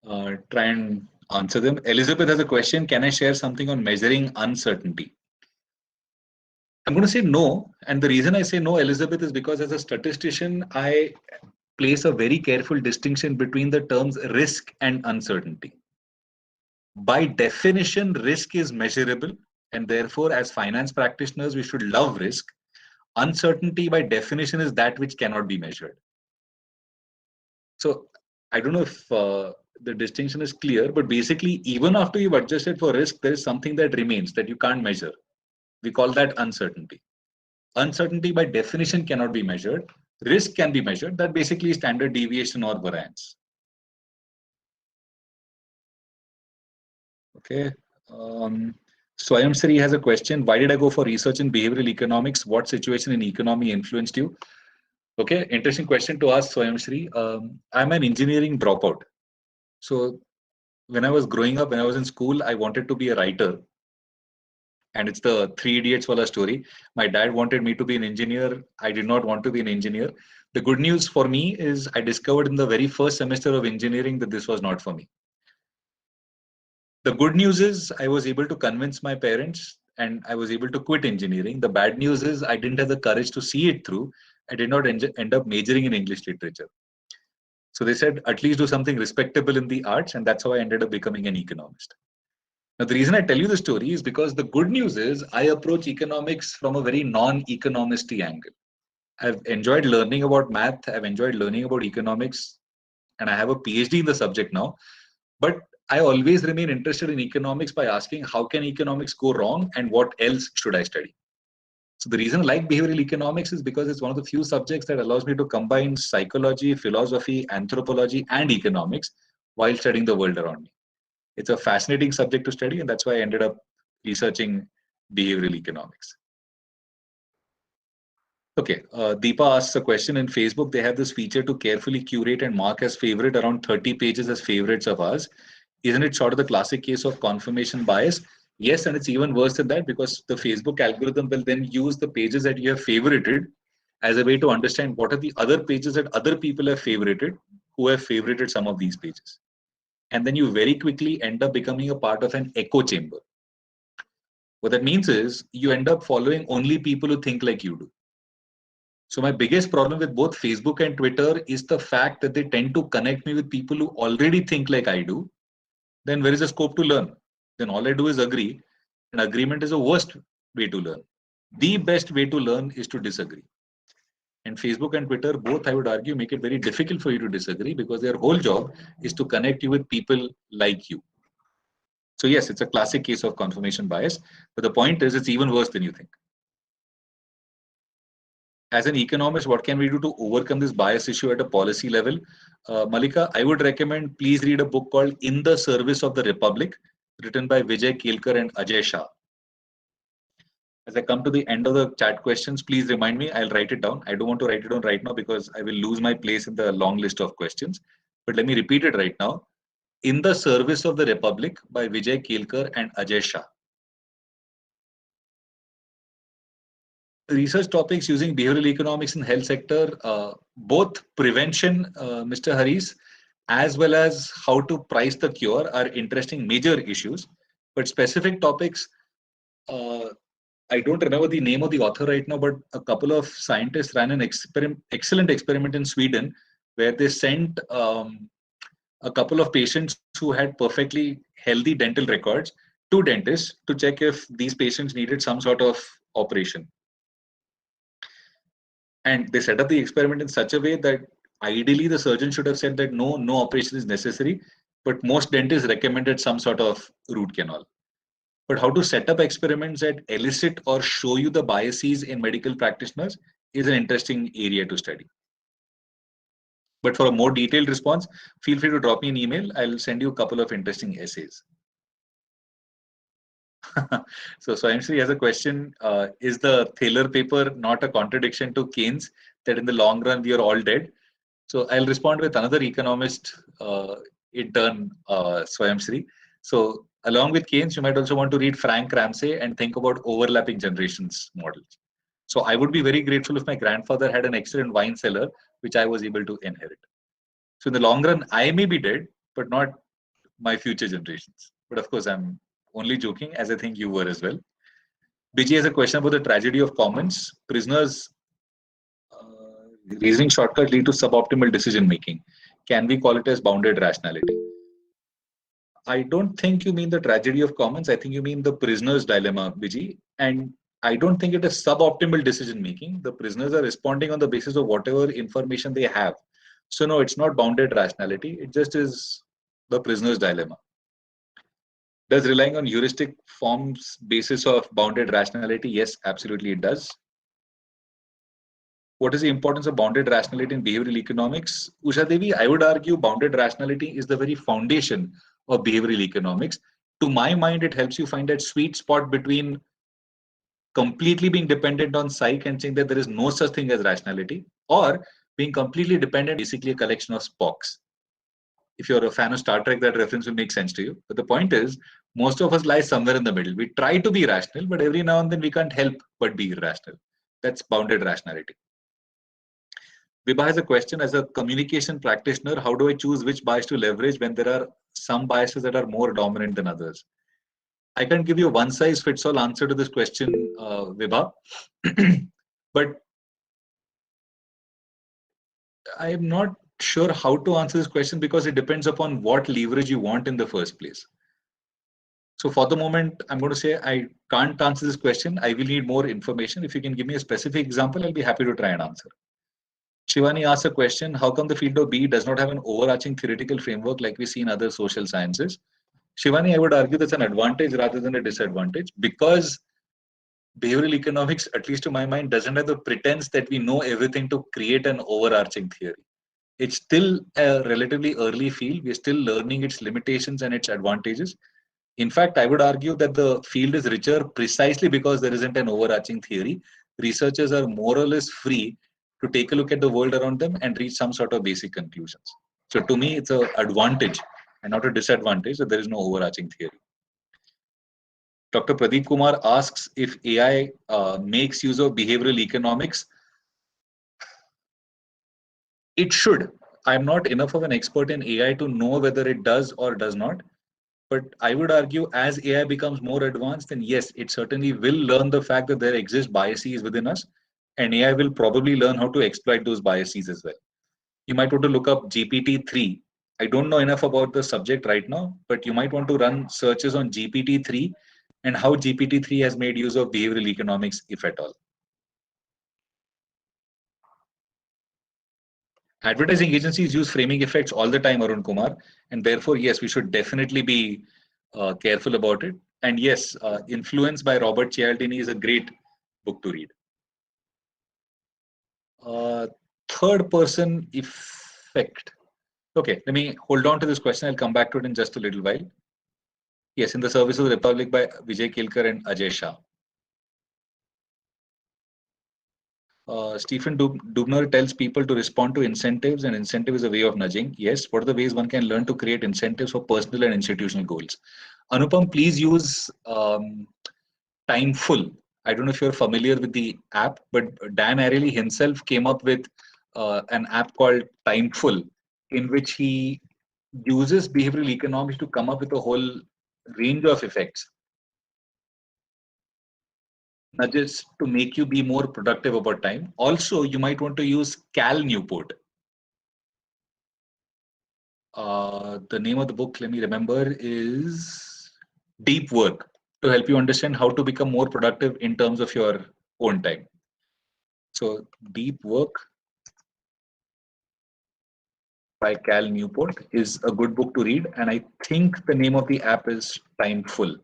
try and answer them. Elizabeth has a question. Can I share something on measuring uncertainty? I'm going to say no. And the reason I say no, Elizabeth, is because as a statistician, I place a very careful distinction between the terms risk and uncertainty. By definition, risk is measurable. And therefore, as finance practitioners, we should love risk. Uncertainty, by definition, is that which cannot be measured. So I don't know if the distinction is clear, but basically, even after you've adjusted for risk, there is something that remains that you can't measure. We call that uncertainty. Uncertainty by definition cannot be measured. Risk can be measured. That basically is standard deviation or variance. Okay. Swayamsri has a question. Why did I go for research in behavioral economics? What situation in economy influenced you? Okay, interesting question to ask, Swayamsri. I'm an engineering dropout. So when I was growing up, when I was in school, I wanted to be a writer. And it's the Three Idiots wala story. My dad wanted me to be an engineer. I did not want to be an engineer. The good news for me is I discovered in the very first semester of engineering that this was not for me. The good news is I was able to convince my parents and I was able to quit engineering. The bad news is I didn't have the courage to see it through. I did not end up majoring in English literature. So they said, at least do something respectable in the arts. And that's how I ended up becoming an economist. Now, the reason I tell you the story is because the good news is I approach economics from a very non-economisty angle. I've enjoyed learning about math. I've enjoyed learning about economics. And I have a PhD in the subject now. But I always remain interested in economics by asking how can economics go wrong and what else should I study? So the reason I like behavioral economics is because it's one of the few subjects that allows me to combine psychology, philosophy, anthropology, and economics while studying the world around me. It's a fascinating subject to study, and that's why I ended up researching behavioral economics. Okay, Deepa asks a question in Facebook. They have this feature to carefully curate and mark as favorite around 30 pages as favorites of ours. Isn't it sort of the classic case of confirmation bias? Yes, and it's even worse than that because the Facebook algorithm will then use the pages that you have favorited as a way to understand what are the other pages that other people have favorited who have favorited some of these pages. And then you very quickly end up becoming a part of an echo chamber. What that means is you end up following only people who think like you do. So my biggest problem with both Facebook and Twitter is the fact that they tend to connect me with people who already think like I do. Then where is the scope to learn? Then all I do is agree. And agreement is the worst way to learn. The best way to learn is to disagree. And Facebook and Twitter, both I would argue, make it very difficult for you to disagree because their whole job is to connect you with people like you. So yes, it's a classic case of confirmation bias. But the point is, it's even worse than you think. As an economist, what can we do to overcome this bias issue at a policy level? Malika, I would recommend please read a book called In the Service of the Republic, written by Vijay Kelkar and Ajay Shah. As I come to the end of the chat questions, please remind me, I'll write it down. I don't want to write it down right now because I will lose my place in the long list of questions. But let me repeat it right now. In the Service of the Republic by Vijay Kelkar and Ajay Shah. Research topics using behavioral economics in health sector, both prevention, Mr. Haris, as well as how to price the cure are interesting major issues. But specific topics, I don't remember the name of the author right now, but a couple of scientists ran an excellent experiment in Sweden where they sent a couple of patients who had perfectly healthy dental records to dentists to check if these patients needed some sort of operation. And they set up the experiment in such a way that ideally the surgeon should have said that no operation is necessary, but most dentists recommended some sort of root canal. But how to set up experiments that elicit or show you the biases in medical practitioners is an interesting area to study. But for a more detailed response, feel free to drop me an email. I'll send you a couple of interesting essays. So Swayamshri has a question. Is the Thaler paper not a contradiction to Keynes that in the long run we are all dead? So I'll respond with another economist intern, Swayamshri. So along with Keynes, you might also want to read Frank Ramsey and think about overlapping generations models. So I would be very grateful if my grandfather had an excellent wine cellar, which I was able to inherit. So in the long run, I may be dead, but not my future generations. But of course, I'm only joking, as I think you were as well. Biji has a question about the tragedy of commons. Prisoners' reasoning shortcut lead to suboptimal decision making. Can we call it as bounded rationality? I don't think you mean the tragedy of commons. I think you mean the prisoner's dilemma, Biji. And I don't think it is suboptimal decision making. The prisoners are responding on the basis of whatever information they have. So no, it's not bounded rationality. It just is the prisoner's dilemma. Does relying on heuristic forms basis of bounded rationality? Yes, absolutely it does. What is the importance of bounded rationality in behavioral economics? Usha Devi, I would argue bounded rationality is the very foundation of behavioral economics. To my mind, it helps you find that sweet spot between completely being dependent on psych and saying that there is no such thing as rationality, or being completely dependent, basically a collection of Spocks. If you're a fan of Star Trek, that reference will make sense to you. But the point is, most of us lie somewhere in the middle. We try to be rational, but every now and then we can't help but be irrational. That's bounded rationality. Vibha has a question. As a communication practitioner, how do I choose which bias to leverage when there are some biases that are more dominant than others? I can't give you a one-size-fits-all answer to this question, Vibha. But I'm not sure how to answer this question because it depends upon what leverage you want in the first place. So for the moment, I'm going to say I can't answer this question. I will need more information. If you can give me a specific example, I'll be happy to try and answer. Shivani asks a question, how come the field of BE does not have an overarching theoretical framework like we see in other social sciences? Shivani, I would argue that's an advantage rather than a disadvantage because behavioral economics, at least to my mind, doesn't have the pretense that we know everything to create an overarching theory. It's still a relatively early field. We're still learning its limitations and its advantages. In fact, I would argue that the field is richer precisely because there isn't an overarching theory. Researchers are more or less free to take a look at the world around them and reach some sort of basic conclusions. So to me, it's an advantage and not a disadvantage that there is no overarching theory. Dr. Pradeep Kumar asks if AI makes use of behavioral economics. It should. I'm not enough of an expert in AI to know whether it does or does not. But I would argue as AI becomes more advanced, then yes, it certainly will learn the fact that there exist biases within us. And AI will probably learn how to exploit those biases as well. You might want to look up GPT-3. I don't know enough about the subject right now, but you might want to run searches on GPT-3 and how GPT-3 has made use of behavioral economics, if at all. Advertising agencies use framing effects all the time, Arun Kumar, and therefore, yes, we should definitely be careful about it. And yes, Influence by Robert Cialdini is a great book to read. Third person effect. Okay, let me hold on to this question. I'll come back to it in just a little while. Yes, In the Service of the Republic by Vijay Kelkar and Ajay Shah. Stephen Dubner tells people to respond to incentives, and incentive is a way of nudging. Yes, what are the ways one can learn to create incentives for personal and institutional goals? Anupam, please use Timeful. I don't know if you're familiar with the app, but Dan Ariely himself came up with an app called Timeful, in which he uses behavioral economics to come up with a whole range of effects, nudges to make you be more productive over time. Also, you might want to use Cal Newport. The name of the book, let me remember, is Deep Work, to help you understand how to become more productive in terms of your own time. So, Deep Work by Cal Newport is a good book to read, and I think the name of the app is Timeful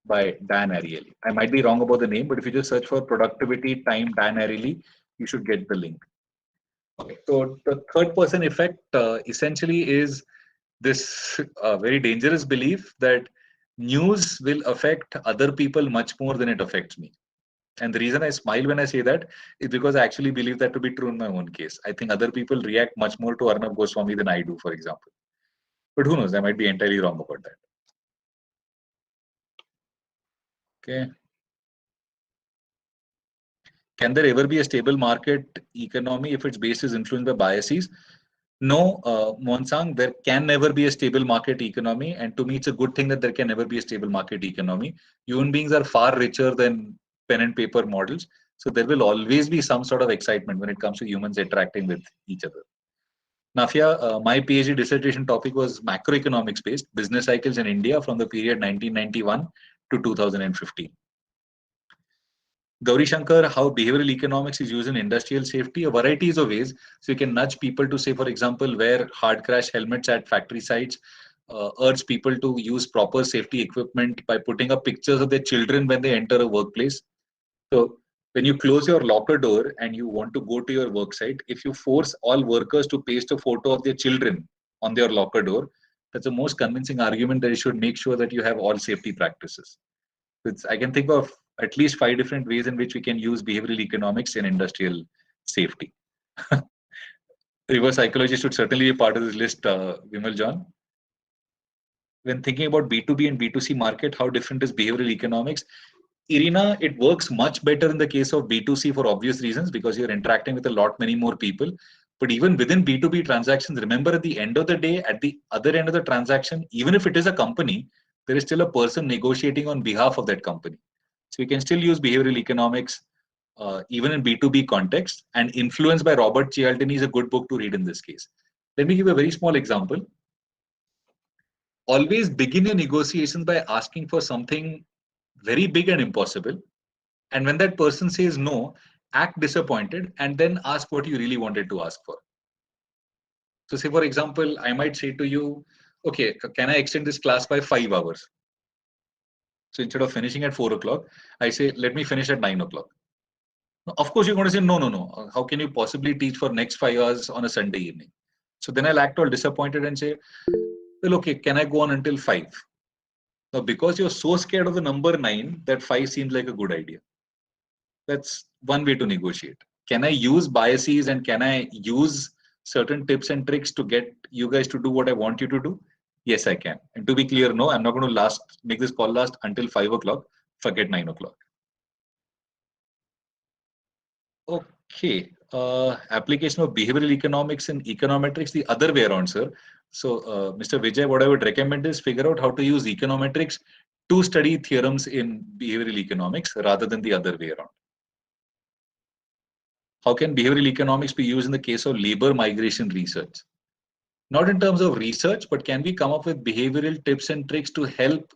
by Dan Ariely. I might be wrong about the name, but if you just search for productivity time Dan Ariely, you should get the link. Okay, so the third person effect essentially is this very dangerous belief that news will affect other people much more than it affects me. And the reason I smile when I say that is because I actually believe that to be true in my own case. I think other people react much more to Arnab Goswami than I do, for example. But who knows? I might be entirely wrong about that. Okay. Can there ever be a stable market economy if its base is influenced by biases? No, Monsang, there can never be a stable market economy. And to me, it's a good thing that there can never be a stable market economy. Human beings are far richer than pen and paper models. So there will always be some sort of excitement when it comes to humans interacting with each other. Nafia, my PhD dissertation topic was macroeconomics based business cycles in India from the period 1991 to 2015. Gauri Shankar, how behavioral economics is used in industrial safety, a varieties of ways. So you can nudge people to say, for example, wear hard crash helmets at factory sites, urge people to use proper safety equipment by putting up pictures of their children when they enter a workplace. So when you close your locker door and you want to go to your work site, if you force all workers to paste a photo of their children on their locker door, that's the most convincing argument that you should make sure that you have all safety practices. I can think of at least 5 different ways in which we can use behavioral economics in industrial safety. Reverse psychology should certainly be part of this list, Vimal John. When thinking about B2B and B2C market, how different is behavioral economics? Irina, it works much better in the case of B2C for obvious reasons because you're interacting with a lot many more people. But even within B2B transactions, remember at the end of the day, at the other end of the transaction, even if it is a company, there is still a person negotiating on behalf of that company. So you can still use behavioral economics even in B2B context, and Influenced by Robert Cialdini is a good book to read in this case. Let me give a very small example. Always begin your negotiations by asking for something very big and impossible. And when that person says no, act disappointed and then ask what you really wanted to ask for. So say, for example, I might say to you, okay, can I extend this class by 5 hours? So instead of finishing at 4 o'clock, I say, let me finish at 9 o'clock. Of course, you're going to say, no, no, no. How can you possibly teach for next 5 hours on a Sunday evening? So then I'll act all disappointed and say, well, okay, can I go on until 5? Now, because you're so scared of the number 9, that 5 seems like a good idea. That's one way to negotiate. Can I use biases and can I use certain tips and tricks to get you guys to do what I want you to do? Yes, I can. And to be clear, no, I'm not going to make this call last until 5 o'clock. Forget 9 o'clock. Okay. Application of behavioral economics and econometrics the other way around, sir. So, Mr. Vijay, what I would recommend is figure out how to use econometrics to study theorems in behavioral economics rather than the other way around. How can behavioral economics be used in the case of labor migration research? Not in terms of research, but can we come up with behavioral tips and tricks to help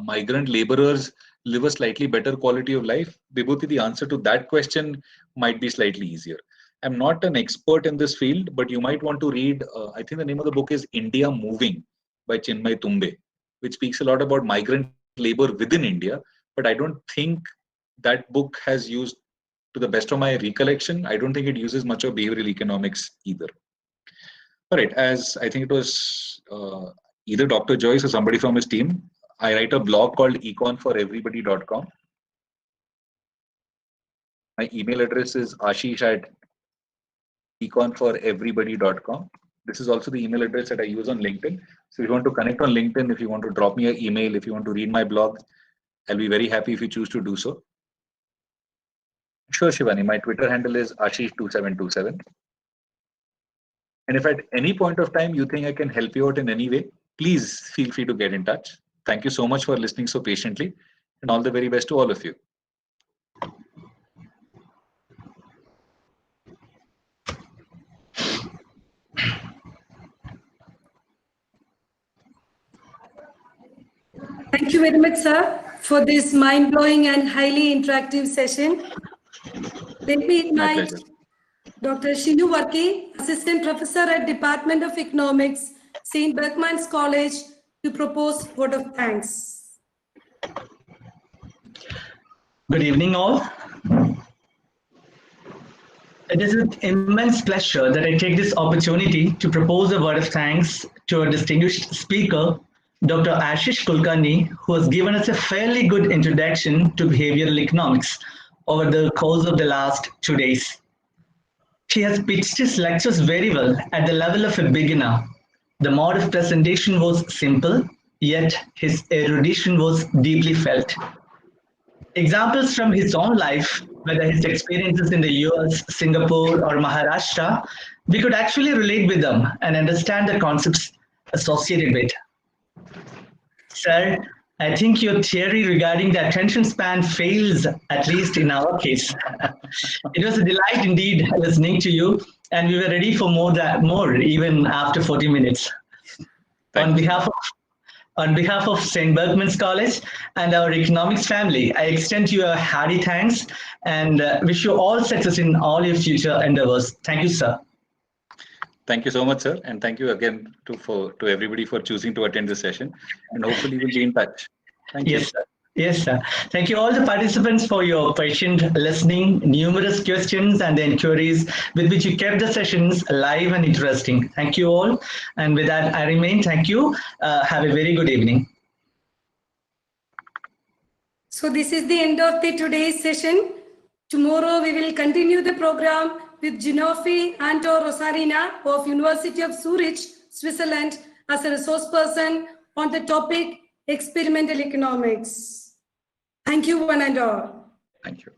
migrant laborers live a slightly better quality of life? Vibhuti, the answer to that question might be slightly easier. I'm not an expert in this field, but you might want to read, I think the name of the book is India Moving by Chinmay Tumbe, which speaks a lot about migrant labor within India. But I don't think that book has used, to the best of my recollection, I don't think it uses much of behavioral economics either. All right, as I think it was either Dr. Joyce or somebody from his team, I write a blog called econforeverybody.com. My email address is ashish@econforeverybody.com. This is also the email address that I use on LinkedIn. So if you want to connect on LinkedIn, if you want to drop me an email, if you want to read my blog, I'll be very happy if you choose to do so. Sure, Shivani. My Twitter handle is Ashish2727. And if at any point of time you think I can help you out in any way, please feel free to get in touch. Thank you so much for listening so patiently, and all the very best to all of you.
Thank you very much, sir, for this mind-blowing and highly interactive session. Let me
My
invite
pleasure.
Dr. Shinu Varki, Assistant Professor at Department of Economics, St. Berchmans College, to propose vote of thanks.
Good evening, all. It is with immense pleasure that I take this opportunity to propose a word of thanks to our distinguished speaker, Dr. Ashish Kulkarni, who has given us a fairly good introduction to behavioral economics over the course of the last 2 days. He has pitched his lectures very well at the level of a beginner. The mode of presentation was simple, yet his erudition was deeply felt. Examples from his own life, whether his experiences in the US, Singapore, or Maharashtra, we could actually relate with them and understand the concepts associated with. Sir, I think your theory regarding the attention span fails, at least in our case. It was a delight indeed listening to you, and we were ready for more even after 40 minutes. On behalf of St. Berchmans College and our economics family, I extend you a hearty thanks and wish you all success in all your future endeavors. Thank you, sir.
Thank you so much, sir, and thank you again to everybody for choosing to attend this session. And hopefully, we'll be in touch. Thank you.
Yes, sir. Yes, sir. Thank you all the participants for your patient listening, numerous questions and the inquiries with which you kept the sessions alive and interesting. Thank you all. And with that, I remain. Thank you. Have a very good evening.
So this is the end of today's session. Tomorrow we will continue the program with Genofi Anto Rosarina of University of Zurich, Switzerland, as a resource person on the topic experimental economics. Thank you, one and all.
Thank you.